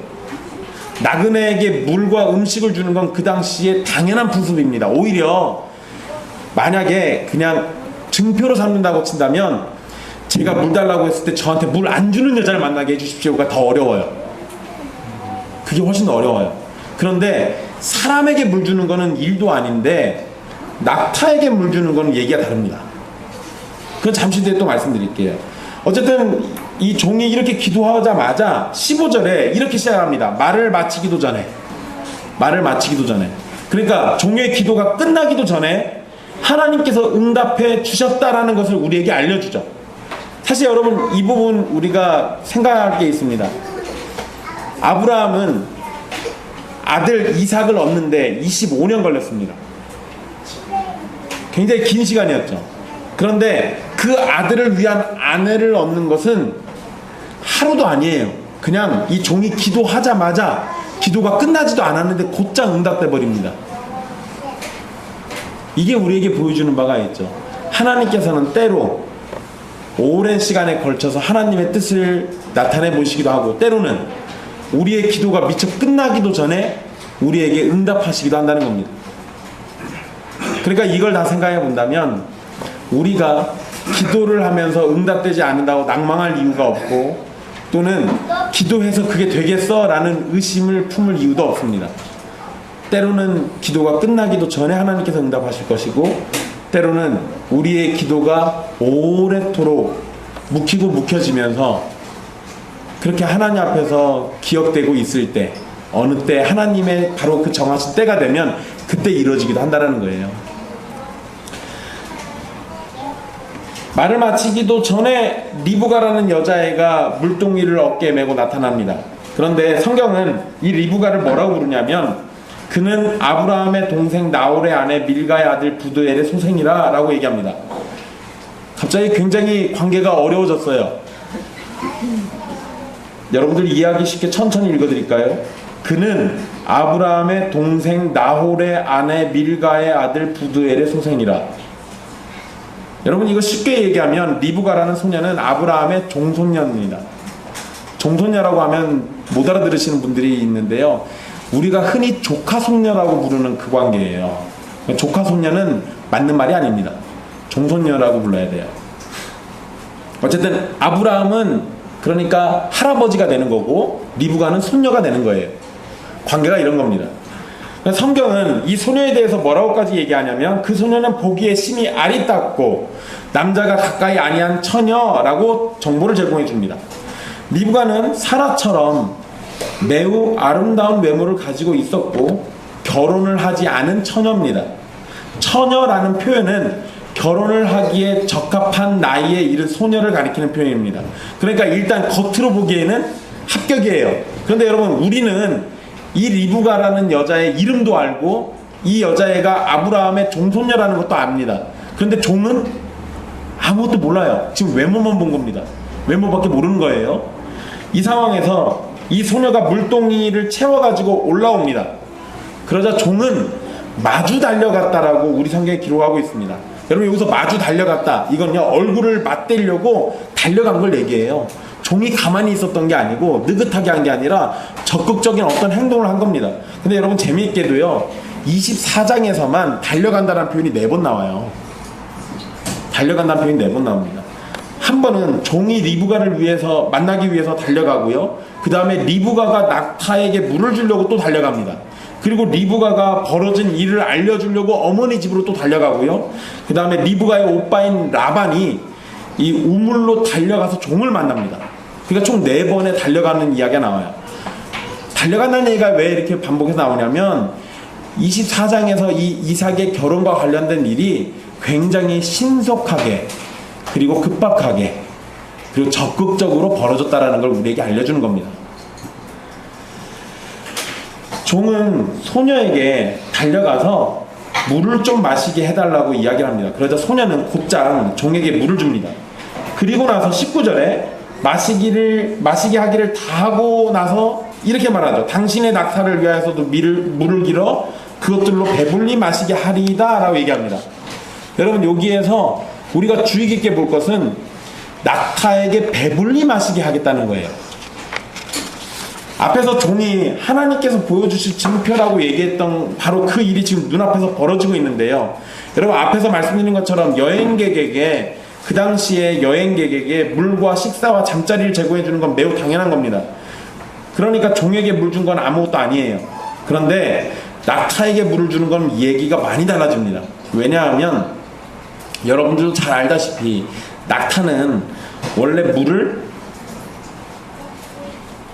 나그네에게 물과 음식을 주는 건 그 당시에 당연한 풍습입니다. 오히려 만약에 그냥 증표로 삼는다고 친다면, 제가 물 달라고 했을 때 저한테 물 안 주는 여자를 만나게 해주십시오가 더 어려워요. 그게 훨씬 더 어려워요. 그런데 사람에게 물 주는 거는 일도 아닌데 낙타에게 물 주는 거는 얘기가 다릅니다. 그건 잠시 뒤에 또 말씀드릴게요. 어쨌든 이 종이 이렇게 기도하자마자 15절에 이렇게 시작합니다. 말을 마치기도 전에. 그러니까 종의 기도가 끝나기도 전에 하나님께서 응답해 주셨다라는 것을 우리에게 알려주죠. 사실 여러분, 이 부분 우리가 생각할 게 있습니다. 아브라함은 아들 이삭을 얻는데 25년 걸렸습니다. 굉장히 긴 시간이었죠. 그런데 그 아들을 위한 아내를 얻는 것은 하루도 아니에요. 그냥 이 종이 기도하자마자 기도가 끝나지도 않았는데 곧장 응답돼 버립니다. 이게 우리에게 보여주는 바가 있죠. 하나님께서는 때로 오랜 시간에 걸쳐서 하나님의 뜻을 나타내 보시기도 하고, 때로는 우리의 기도가 미처 끝나기도 전에 우리에게 응답하시기도 한다는 겁니다. 그러니까 이걸 다 생각해 본다면 우리가 기도를 하면서 응답되지 않는다고 낭망할 이유가 없고, 또는 기도해서 그게 되겠어 라는 의심을 품을 이유도 없습니다. 때로는 기도가 끝나기도 전에 하나님께서 응답하실 것이고, 때로는 우리의 기도가 오래도록 묵히고 묵혀지면서 그렇게 하나님 앞에서 기억되고 있을 때, 어느 때 하나님의 바로 그 정하신 때가 되면 그때 이루어지기도 한다는 거예요. 말을 마치기도 전에 리브가라는 여자애가 물동이를 어깨에 메고 나타납니다. 그런데 성경은 이 리브가를 뭐라고 부르냐면, 그는 아브라함의 동생 나홀의 아내 밀가의 아들 부두엘의 소생이라 라고 얘기합니다. 갑자기 굉장히 관계가 어려워졌어요. 여러분들 이해하기 쉽게 천천히 읽어드릴까요? 그는 아브라함의 동생 나홀의 아내 밀가의 아들 부두엘의 소생이라. 여러분, 이거 쉽게 얘기하면 리브가라는 소녀는 아브라함의 종손녀입니다. 종손녀라고 하면 못 알아들으시는 분들이 있는데요, 우리가 흔히 조카손녀라고 부르는 그 관계예요. 조카손녀는 맞는 말이 아닙니다. 종손녀라고 불러야 돼요. 어쨌든 아브라함은 그러니까 할아버지가 되는 거고, 리브가는 손녀가 되는 거예요. 관계가 이런 겁니다. 성경은 이 소녀에 대해서 뭐라고까지 얘기하냐면, 그 소녀는 보기에 심히 아리따고 남자가 가까이 아니한 처녀라고 정보를 제공해 줍니다. 리브가는 사라처럼 매우 아름다운 외모를 가지고 있었고 결혼을 하지 않은 처녀입니다. 처녀라는 표현은 결혼을 하기에 적합한 나이에 이른 소녀를 가리키는 표현입니다. 그러니까 일단 겉으로 보기에는 합격이에요. 그런데 여러분, 우리는 이 리브가라는 여자의 이름도 알고 이 여자애가 아브라함의 종손녀라는 것도 압니다. 그런데 종은 아무것도 몰라요. 지금 외모만 본 겁니다. 외모밖에 모르는 거예요. 이 상황에서 이 소녀가 물동이를 채워가지고 올라옵니다. 그러자 종은 마주 달려갔다라고 우리 성경에 기록하고 있습니다. 여러분, 여기서 마주 달려갔다, 이건요 얼굴을 맞대려고 달려간 걸 얘기해요. 종이 가만히 있었던 게 아니고 느긋하게 한 게 아니라 적극적인 어떤 행동을 한 겁니다. 근데 여러분, 재미있게도요 24장에서만 달려간다는 표현이 4번 나와요. 달려간다는 표현이 4번 나옵니다. 한 번은 종이 리브가를 위해서 만나기 위해서 달려가고요, 그 다음에 리브가가 낙타에게 물을 주려고 또 달려갑니다. 그리고 리브가가 벌어진 일을 알려주려고 어머니 집으로 또 달려가고요, 그 다음에 리브가의 오빠인 라반이 이 우물로 달려가서 종을 만납니다. 그러니까 총 4번의 달려가는 이야기가 나와요. 달려간다는 얘기가 왜 이렇게 반복해서 나오냐면 24장에서 이 이삭의 결혼과 관련된 일이 굉장히 신속하게, 그리고 급박하게, 그리고 적극적으로 벌어졌다라는 걸 우리에게 알려주는 겁니다. 종은 소녀에게 달려가서 물을 좀 마시게 해달라고 이야기를 합니다. 그러자 소녀는 곧장 종에게 물을 줍니다. 그리고 나서 19절에 마시게 하기를 다 하고 나서 이렇게 말하죠. 당신의 낙타를 위하여서도 물을 길어 그것들로 배불리 마시게 하리이다 라고 얘기합니다. 여러분, 여기에서 우리가 주의 깊게 볼 것은 낙타에게 배불리 마시게 하겠다는 거예요. 앞에서 종이 하나님께서 보여주실 증표라고 얘기했던 바로 그 일이 지금 눈앞에서 벌어지고 있는데요. 여러분, 앞에서 말씀드린 것처럼 여행객에게, 그 당시에 여행객에게 물과 식사와 잠자리를 제공해 주는 건 매우 당연한 겁니다. 그러니까 종에게 물 준 건 아무것도 아니에요. 그런데 낙타에게 물을 주는 건 얘기가 많이 달라집니다. 왜냐하면 여러분들도 잘 알다시피 낙타는 원래 물을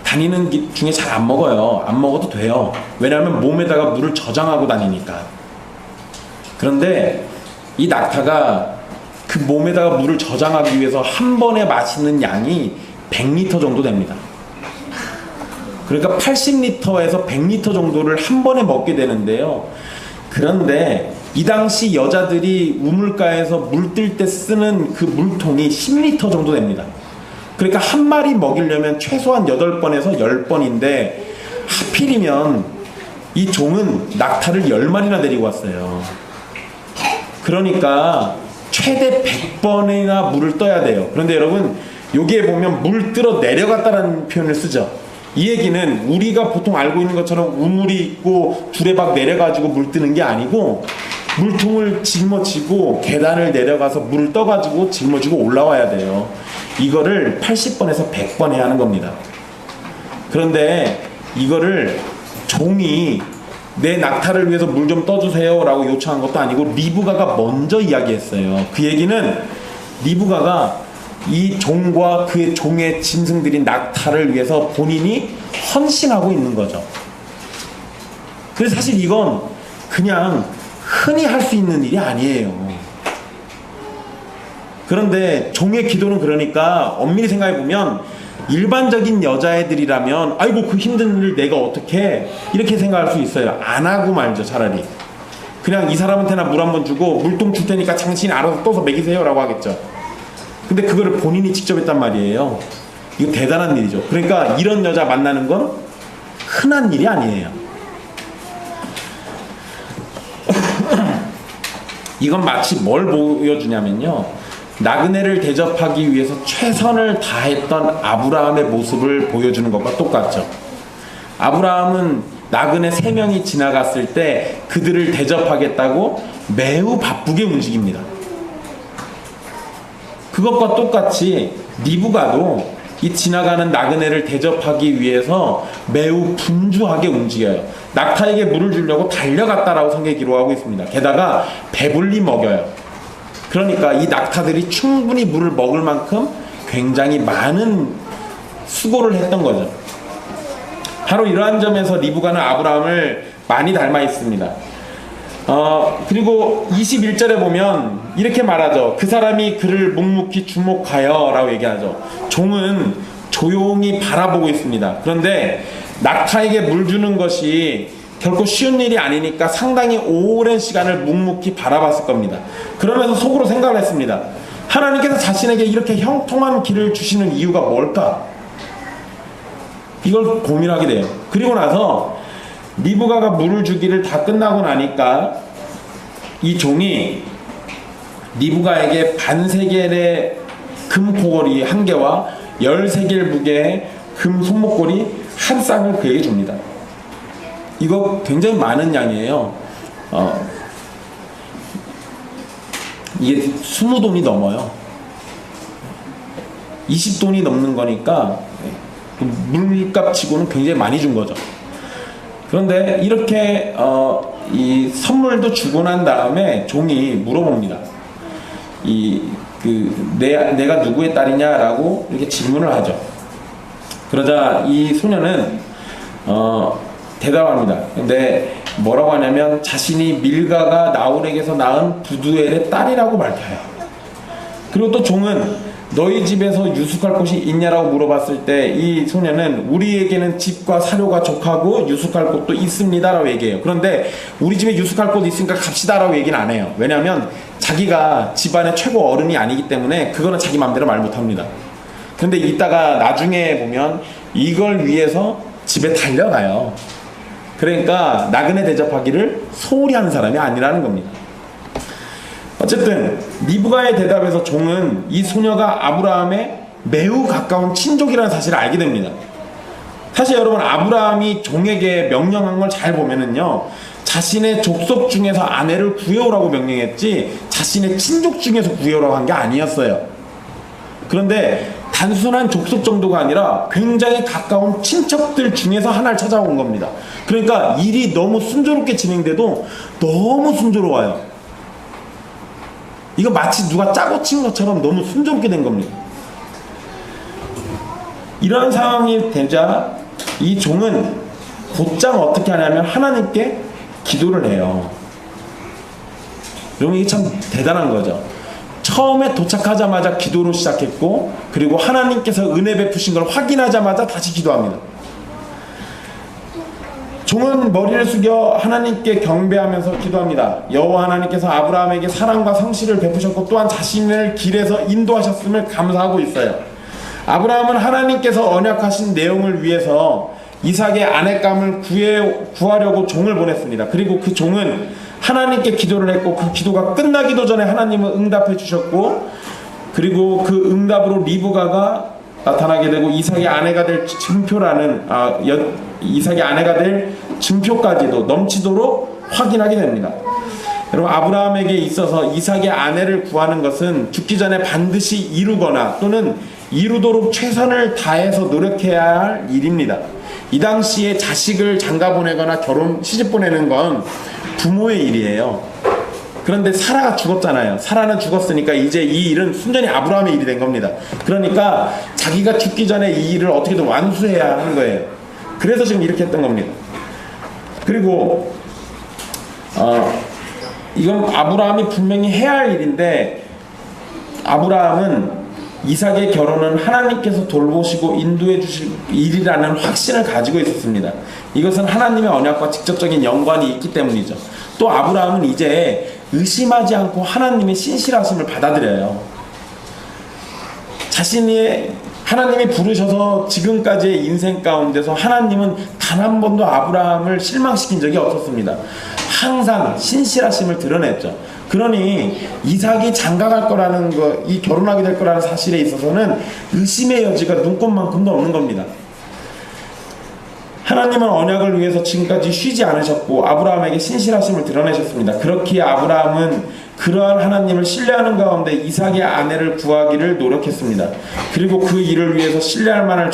다니는 길 중에 잘 안 먹어요. 안 먹어도 돼요. 왜냐하면 몸에다가 물을 저장하고 다니니까. 그런데 이 낙타가 그 몸에다가 물을 저장하기 위해서 한 번에 마시는 양이 100리터 정도 됩니다. 그러니까 80리터에서 100리터 정도를 한 번에 먹게 되는데요. 그런데 이 당시 여자들이 우물가에서 물 뜰 때 쓰는 그 물통이 10리터 정도 됩니다. 그러니까 한 마리 먹이려면 최소한 8번에서 10번인데 하필이면 이 종은 낙타를 10마리나 데리고 왔어요. 그러니까 최대 100번이나 물을 떠야 돼요. 그런데 여러분, 여기에 보면 물 뜨러 내려갔다라는 표현을 쓰죠. 이 얘기는 우리가 보통 알고 있는 것처럼 우물이 있고 두레박 내려가지고 물 뜨는 게 아니고 물통을 짊어지고 계단을 내려가서 물을 떠가지고 짊어지고 올라와야 돼요. 이거를 80번에서 100번 해야 하는 겁니다. 그런데 이거를 종이 내 낙타를 위해서 물 좀 떠주세요 라고 요청한 것도 아니고 리브가가 먼저 이야기했어요. 그 얘기는 리브가가 이 종과 그 종의 짐승들인 낙타를 위해서 본인이 헌신하고 있는 거죠. 그래서 사실 이건 그냥 흔히 할 수 있는 일이 아니에요. 그런데 종의 기도는 그러니까 엄밀히 생각해보면 일반적인 여자애들이라면 아이고 그 힘든 일을 내가 어떻게 이렇게 생각할 수 있어요. 안 하고 말죠. 차라리 그냥 이 사람한테나 물 한번 주고 물통 줄 테니까 당신이 알아서 떠서 먹이세요 라고 하겠죠. 근데 그거를 본인이 직접 했단 말이에요. 이거 대단한 일이죠. 그러니까 이런 여자 만나는 건 흔한 일이 아니에요. 이건 마치 뭘 보여주냐면요, 나그네를 대접하기 위해서 최선을 다했던 아브라함의 모습을 보여주는 것과 똑같죠. 아브라함은 나그네 3명이 지나갔을 때 그들을 대접하겠다고 매우 바쁘게 움직입니다. 그것과 똑같이 리브가도 이 지나가는 나그네를 대접하기 위해서 매우 분주하게 움직여요. 낙타에게 물을 주려고 달려갔다라고 성경에 기록하고 있습니다. 게다가 배불리 먹여요. 그러니까 이 낙타들이 충분히 물을 먹을 만큼 굉장히 많은 수고를 했던 거죠. 바로 이러한 점에서 리브가는 아브라함을 많이 닮아 있습니다. 그리고 21절에 보면 이렇게 말하죠. 그 사람이 그를 묵묵히 주목하여 라고 얘기하죠. 종은 조용히 바라보고 있습니다. 그런데 낙타에게 물 주는 것이 결코 쉬운 일이 아니니까 상당히 오랜 시간을 묵묵히 바라봤을 겁니다. 그러면서 속으로 생각을 했습니다. 하나님께서 자신에게 이렇게 형통한 길을 주시는 이유가 뭘까? 이걸 고민하게 돼요. 그리고 나서 리브가가 물을 주기를 다 끝나고 나니까 이 종이 리브가에게 반세겔의 금 코걸이 1개와 13겔 무게의 금 손목걸이 1쌍을 그에게 줍니다. 이거 굉장히 많은 양이에요. 이게 20돈이 넘어요. 20돈이 넘는 거니까 물값 치고는 굉장히 많이 준 거죠. 그런데 이렇게 이 선물도 주고 난 다음에 종이 물어봅니다. 내가 누구의 딸이냐라고 이렇게 질문을 하죠. 그러자 이 소녀는 대답합니다. 근데 뭐라고 하냐면 자신이 밀가가 나홀에게서 낳은 부두엘의 딸이라고 밝혀요. 그리고 또 종은 너희 집에서 유숙할 곳이 있냐라고 물어봤을 때 이 소녀는 우리에게는 집과 사료가 족하고 유숙할 곳도 있습니다 라고 얘기해요. 그런데 우리 집에 유숙할 곳 있으니까 갑시다 라고 얘기는 안 해요. 왜냐하면 자기가 집안의 최고 어른이 아니기 때문에 그거는 자기 맘대로 말 못합니다. 근데 이따가 나중에 보면 이걸 위해서 집에 달려가요. 그러니까 나그네 대접하기를 소홀히 하는 사람이 아니라는 겁니다. 어쨌든 리브가의 대답에서 종은 이 소녀가 아브라함의 매우 가까운 친족이라는 사실을 알게 됩니다. 사실 여러분, 아브라함이 종에게 명령한 걸 잘 보면은요, 자신의 족속 중에서 아내를 구해오라고 명령했지 자신의 친족 중에서 구해오라고 한 게 아니었어요. 그런데 단순한 족속 정도가 아니라 굉장히 가까운 친척들 중에서 하나를 찾아온 겁니다. 그러니까 일이 너무 순조롭게 진행돼도 너무 순조로워요. 이거 마치 누가 짜고 친 것처럼 너무 순조롭게 된 겁니다. 이런 상황이 되자 이 종은 곧장 어떻게 하냐면 하나님께 기도를 해요. 여러분, 이게 참 대단한 거죠. 처음에 도착하자마자 기도로 시작했고, 그리고 하나님께서 은혜 베푸신 걸 확인하자마자 다시 기도합니다. 종은 머리를 숙여 하나님께 경배하면서 기도합니다. 여호와 하나님께서 아브라함에게 사랑과 성실을 베푸셨고 또한 자신을 길에서 인도하셨음을 감사하고 있어요. 아브라함은 하나님께서 언약하신 내용을 위해서 이삭의 아내감을 구하려고 종을 보냈습니다. 그리고 그 종은 하나님께 기도를 했고, 그 기도가 끝나기도 전에 하나님은 응답해 주셨고, 그리고 그 응답으로 리브가가 나타나게 되고 이삭의 아내가 될 이삭의 아내가 될 증표까지도 넘치도록 확인하게 됩니다. 여러분, 아브라함에게 있어서 이삭의 아내를 구하는 것은 죽기 전에 반드시 이루거나 또는 이루도록 최선을 다해서 노력해야 할 일입니다. 이 당시에 자식을 장가 보내거나 시집 보내는 건 부모의 일이에요. 그런데 사라가 죽었잖아요. 사라는 죽었으니까 이제 이 일은 순전히 아브라함의 일이 된 겁니다. 그러니까 자기가 죽기 전에 이 일을 어떻게든 완수해야 하는 거예요. 그래서 지금 이렇게 했던 겁니다. 그리고 이건 아브라함이 분명히 해야 할 일인데, 아브라함은 이삭의 결혼은 하나님께서 돌보시고 인도해 주실 일이라는 확신을 가지고 있었습니다. 이것은 하나님의 언약과 직접적인 연관이 있기 때문이죠. 또 아브라함은 이제 의심하지 않고 하나님의 신실하심을 받아들여요. 하나님이 부르셔서 지금까지의 인생 가운데서 하나님은 단 한 번도 아브라함을 실망시킨 적이 없었습니다. 항상 신실하심을 드러냈죠. 그러니 이삭이 장가갈 거라는 거, 이 결혼하게 될 거라는 사실에 있어서는 의심의 여지가 눈꼽만큼도 없는 겁니다. 하나님은 언약을 위해서 지금까지 쉬지 않으셨고 아브라함에게 신실하심을 드러내셨습니다. 그렇기에 아브라함은 그러한 하나님을 신뢰하는 가운데 이삭의 아내를 구하기를 노력했습니다. 그리고 그 일을 위해서 신뢰할 만한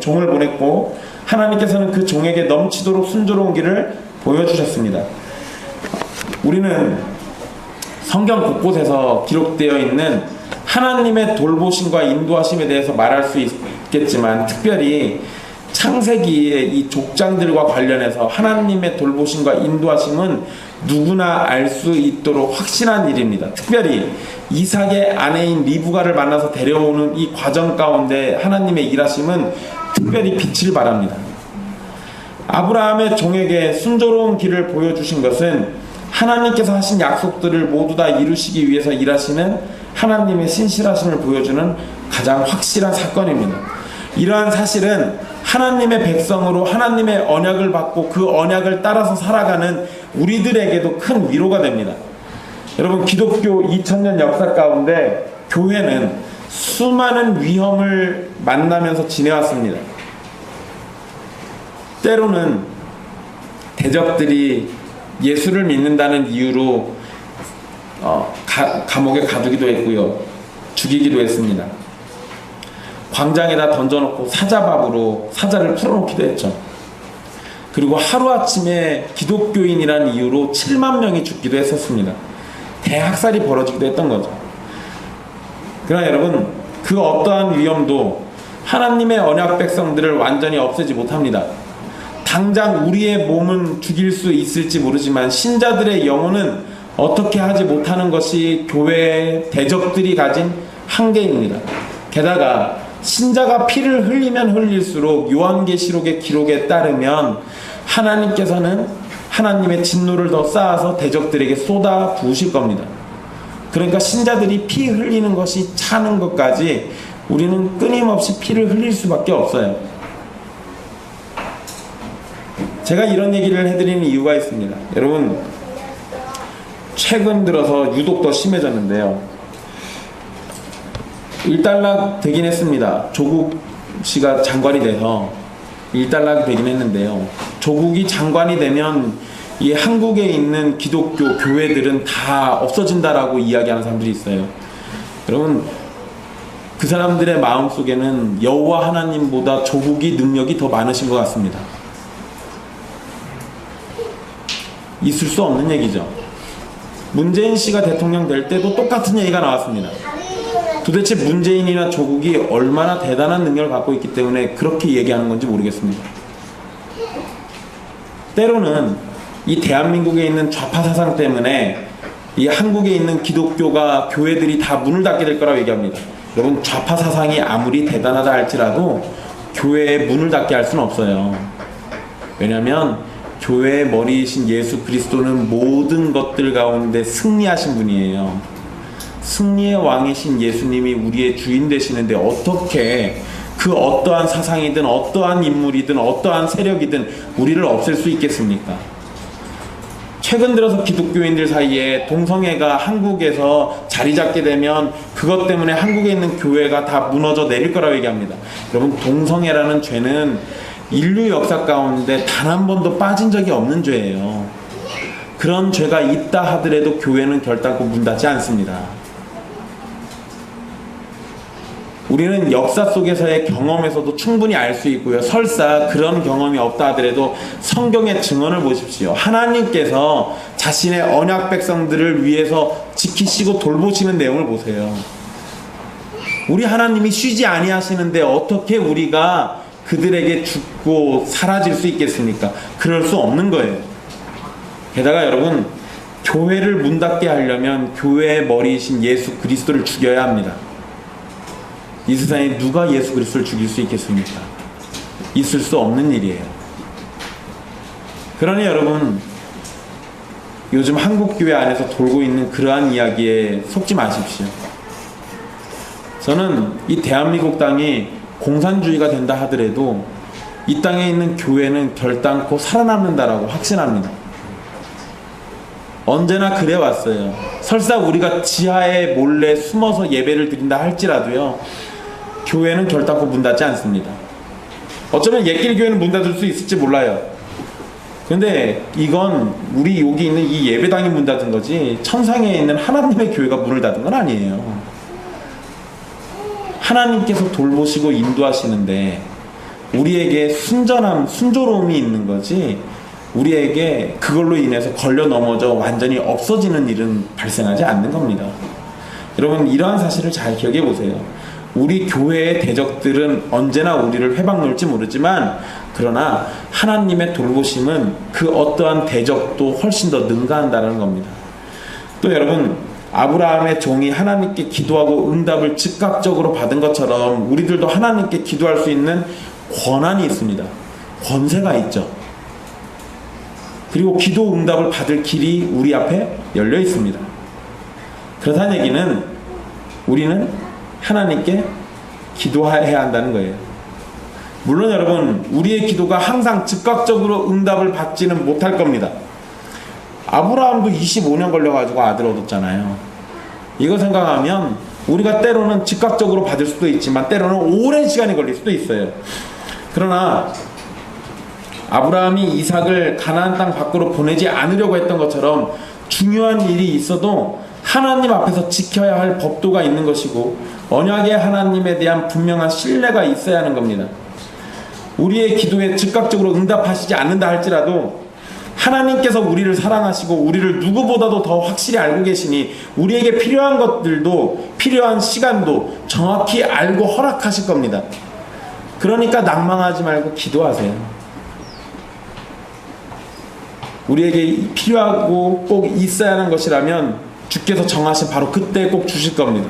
종을 보냈고, 하나님께서는 그 종에게 넘치도록 순조로운 길을 보여주셨습니다. 우리는 성경 곳곳에서 기록되어 있는 하나님의 돌보심과 인도하심에 대해서 말할 수 있겠지만, 특별히 창세기의 이 족장들과 관련해서 하나님의 돌보심과 인도하심은 누구나 알 수 있도록 확신한 일입니다. 특별히 이삭의 아내인 리브가를 만나서 데려오는 이 과정 가운데 하나님의 일하심은 특별히 빛을 발합니다. 아브라함의 종에게 순조로운 길을 보여주신 것은 하나님께서 하신 약속들을 모두 다 이루시기 위해서 일하시는 하나님의 신실하심을 보여주는 가장 확실한 사건입니다. 이러한 사실은 하나님의 백성으로 하나님의 언약을 받고 그 언약을 따라서 살아가는 우리들에게도 큰 위로가 됩니다. 여러분, 기독교 2000년 역사 가운데 교회는 수많은 위험을 만나면서 지내왔습니다. 때로는 대적들이 예수를 믿는다는 이유로 감옥에 가두기도 했고요, 죽이기도 했습니다. 광장에다 던져놓고 사자밥으로 사자를 풀어놓기도 했죠. 그리고 하루아침에 기독교인이라는 이유로 7만 명이 죽기도 했었습니다. 대학살이 벌어지기도 했던 거죠. 그러나 여러분, 그 어떠한 위험도 하나님의 언약 백성들을 완전히 없애지 못합니다. 당장 우리의 몸은 죽일 수 있을지 모르지만 신자들의 영혼은 어떻게 하지 못하는 것이 교회의 대적들이 가진 한계입니다. 게다가 신자가 피를 흘리면 흘릴수록 요한계시록의 기록에 따르면 하나님께서는 하나님의 진노를 더 쌓아서 대적들에게 쏟아 부으실 겁니다. 그러니까 신자들이 피 흘리는 것이 차는 것까지 우리는 끊임없이 피를 흘릴 수밖에 없어요. 제가 이런 얘기를 해드리는 이유가 있습니다. 여러분, 최근 들어서 유독 더 심해졌는데요, 일단락 되긴 했습니다. 조국 씨가 장관이 돼서 일단락이 되긴 했는데요, 조국이 장관이 되면 이 한국에 있는 기독교 교회들은 다 없어진다라고 이야기하는 사람들이 있어요. 여러분, 그 사람들의 마음속에는 여호와 하나님보다 조국이 능력이 더 많으신 것 같습니다. 있을 수 없는 얘기죠. 문재인 씨가 대통령 될 때도 똑같은 얘기가 나왔습니다. 도대체 문재인이나 조국이 얼마나 대단한 능력을 갖고 있기 때문에 그렇게 얘기하는 건지 모르겠습니다. 때로는 이 대한민국에 있는 좌파 사상 때문에 이 한국에 있는 기독교가, 교회들이 다 문을 닫게 될 거라고 얘기합니다. 여러분, 좌파 사상이 아무리 대단하다 할지라도 교회에 문을 닫게 할 수는 없어요. 왜냐하면 교회의 머리이신 예수 그리스도는 모든 것들 가운데 승리하신 분이에요. 승리의 왕이신 예수님이 우리의 주인 되시는데 어떻게 그 어떠한 사상이든 어떠한 인물이든 어떠한 세력이든 우리를 없앨 수 있겠습니까? 최근 들어서 기독교인들 사이에 동성애가 한국에서 자리 잡게 되면 그것 때문에 한국에 있는 교회가 다 무너져 내릴 거라고 얘기합니다. 여러분, 동성애라는 죄는 인류 역사 가운데 단 한 번도 빠진 적이 없는 죄예요. 그런 죄가 있다 하더라도 교회는 결단코 문 닫지 않습니다. 우리는 역사 속에서의 경험에서도 충분히 알 수 있고요, 설사 그런 경험이 없다 하더라도 성경의 증언을 보십시오. 하나님께서 자신의 언약 백성들을 위해서 지키시고 돌보시는 내용을 보세요. 우리 하나님이 쉬지 아니하시는데 어떻게 우리가 그들에게 죽고 사라질 수 있겠습니까? 그럴 수 없는 거예요. 게다가 여러분, 교회를 문 닫게 하려면 교회의 머리이신 예수 그리스도를 죽여야 합니다. 이 세상에 누가 예수 그리스도를 죽일 수 있겠습니까? 있을 수 없는 일이에요. 그러니 여러분, 요즘 한국교회 안에서 돌고 있는 그러한 이야기에 속지 마십시오. 저는 이 대한민국 땅이 공산주의가 된다 하더라도 이 땅에 있는 교회는 결단코 살아남는다라고 확신합니다. 언제나 그래 왔어요. 설사 우리가 지하에 몰래 숨어서 예배를 드린다 할지라도요, 교회는 결단코 문 닫지 않습니다. 어쩌면 옛길 교회는 문 닫을 수 있을지 몰라요. 근데 이건 우리 여기 있는 이 예배당이 문 닫은 거지 천상에 있는 하나님의 교회가 문을 닫은 건 아니에요. 하나님께서 돌보시고 인도하시는데 우리에게 순조로움이 있는 거지, 우리에게 그걸로 인해서 걸려 넘어져 완전히 없어지는 일은 발생하지 않는 겁니다. 여러분, 이러한 사실을 잘 기억해 보세요. 우리 교회의 대적들은 언제나 우리를 회방 놓을지 모르지만, 그러나 하나님의 돌보심은 그 어떠한 대적도 훨씬 더 능가한다는 겁니다. 또 여러분, 아브라함의 종이 하나님께 기도하고 응답을 즉각적으로 받은 것처럼 우리들도 하나님께 기도할 수 있는 권한이 있습니다. 권세가 있죠. 그리고 기도 응답을 받을 길이 우리 앞에 열려 있습니다. 그렇다는 얘기는 우리는 하나님께 기도해야 한다는 거예요. 물론 여러분, 우리의 기도가 항상 즉각적으로 응답을 받지는 못할 겁니다. 아브라함도 25년 걸려가지고 아들 얻었잖아요. 이거 생각하면 우리가 때로는 즉각적으로 받을 수도 있지만 때로는 오랜 시간이 걸릴 수도 있어요. 그러나 아브라함이 이삭을 가나안 땅 밖으로 보내지 않으려고 했던 것처럼 중요한 일이 있어도 하나님 앞에서 지켜야 할 법도가 있는 것이고 언약의 하나님에 대한 분명한 신뢰가 있어야 하는 겁니다. 우리의 기도에 즉각적으로 응답하시지 않는다 할지라도 하나님께서 우리를 사랑하시고 우리를 누구보다도 더 확실히 알고 계시니 우리에게 필요한 것들도 필요한 시간도 정확히 알고 허락하실 겁니다. 그러니까 낭망하지 말고 기도하세요. 우리에게 필요하고 꼭 있어야 하는 것이라면 주께서 정하신 바로 그때 꼭 주실 겁니다.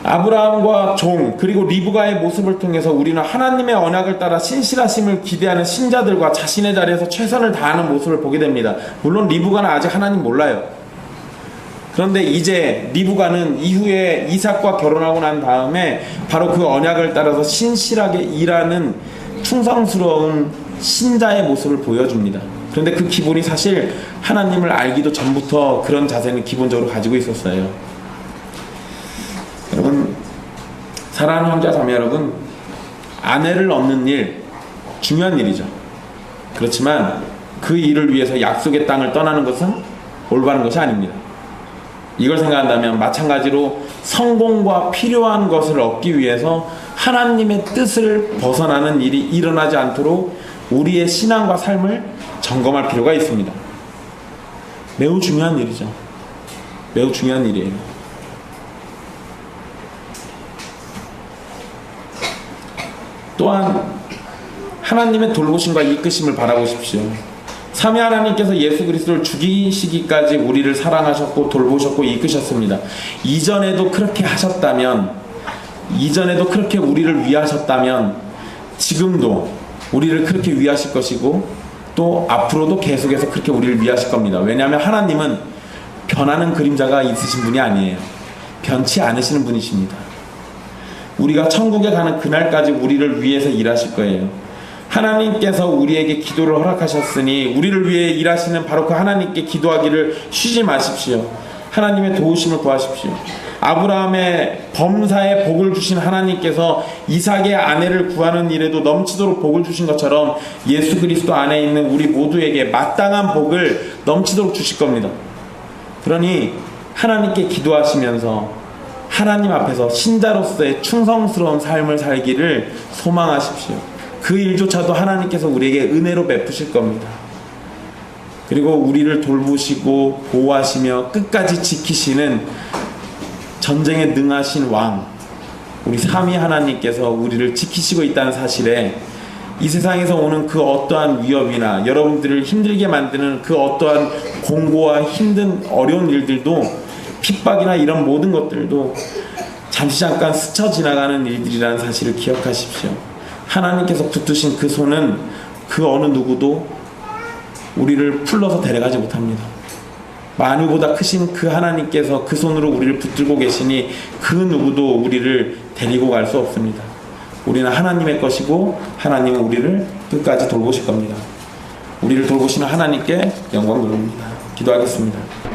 아브라함과 종 그리고 리브가의 모습을 통해서 우리는 하나님의 언약을 따라 신실하심을 기대하는 신자들과 자신의 자리에서 최선을 다하는 모습을 보게 됩니다. 물론 리브가는 아직 하나님 몰라요. 그런데 이제 리브가는 이후에 이삭과 결혼하고 난 다음에 바로 그 언약을 따라서 신실하게 일하는 충성스러운 신자의 모습을 보여줍니다. 그런데 그 기본이 사실 하나님을 알기도 전부터 그런 자세는 기본적으로 가지고 있었어요. 여러분, 사랑하는 형제 자매 여러분, 아내를 얻는 일 중요한 일이죠. 그렇지만 그 일을 위해서 약속의 땅을 떠나는 것은 올바른 것이 아닙니다. 이걸 생각한다면 마찬가지로 성공과 필요한 것을 얻기 위해서 하나님의 뜻을 벗어나는 일이 일어나지 않도록 우리의 신앙과 삶을 점검할 필요가 있습니다. 매우 중요한 일이죠. 매우 중요한 일이에요. 또한 하나님의 돌보심과 이끄심을 바라보십시오. 삼위 하나님께서 예수 그리스도를 죽이시기까지 우리를 사랑하셨고 돌보셨고 이끄셨습니다. 이전에도 그렇게 하셨다면, 이전에도 그렇게 우리를 위하셨다면 지금도 우리를 그렇게 위하실 것이고 또 앞으로도 계속해서 그렇게 우리를 위하실 겁니다. 왜냐하면 하나님은 변하는 그림자가 있으신 분이 아니에요. 변치 않으시는 분이십니다. 우리가 천국에 가는 그날까지 우리를 위해서 일하실 거예요. 하나님께서 우리에게 기도를 허락하셨으니 우리를 위해 일하시는 바로 그 하나님께 기도하기를 쉬지 마십시오. 하나님의 도우심을 구하십시오. 아브라함의 범사에 복을 주신 하나님께서 이삭의 아내를 구하는 일에도 넘치도록 복을 주신 것처럼 예수 그리스도 안에 있는 우리 모두에게 마땅한 복을 넘치도록 주실 겁니다. 그러니 하나님께 기도하시면서 하나님 앞에서 신자로서의 충성스러운 삶을 살기를 소망하십시오. 그 일조차도 하나님께서 우리에게 은혜로 베푸실 겁니다. 그리고 우리를 돌보시고 보호하시며 끝까지 지키시는 전쟁에 능하신 왕, 우리 삼위 하나님께서 우리를 지키시고 있다는 사실에 이 세상에서 오는 그 어떠한 위협이나 여러분들을 힘들게 만드는 그 어떠한 공고와 힘든 어려운 일들도, 핍박이나 이런 모든 것들도 잠시 잠깐 스쳐 지나가는 일들이라는 사실을 기억하십시오. 하나님께서 붙드신 그 손은 그 어느 누구도 우리를 풀러서 데려가지 못합니다. 만유보다 크신 그 하나님께서 그 손으로 우리를 붙들고 계시니 그 누구도 우리를 데리고 갈 수 없습니다. 우리는 하나님의 것이고 하나님은 우리를 끝까지 돌보실 겁니다. 우리를 돌보시는 하나님께 영광 돌립니다. 기도하겠습니다.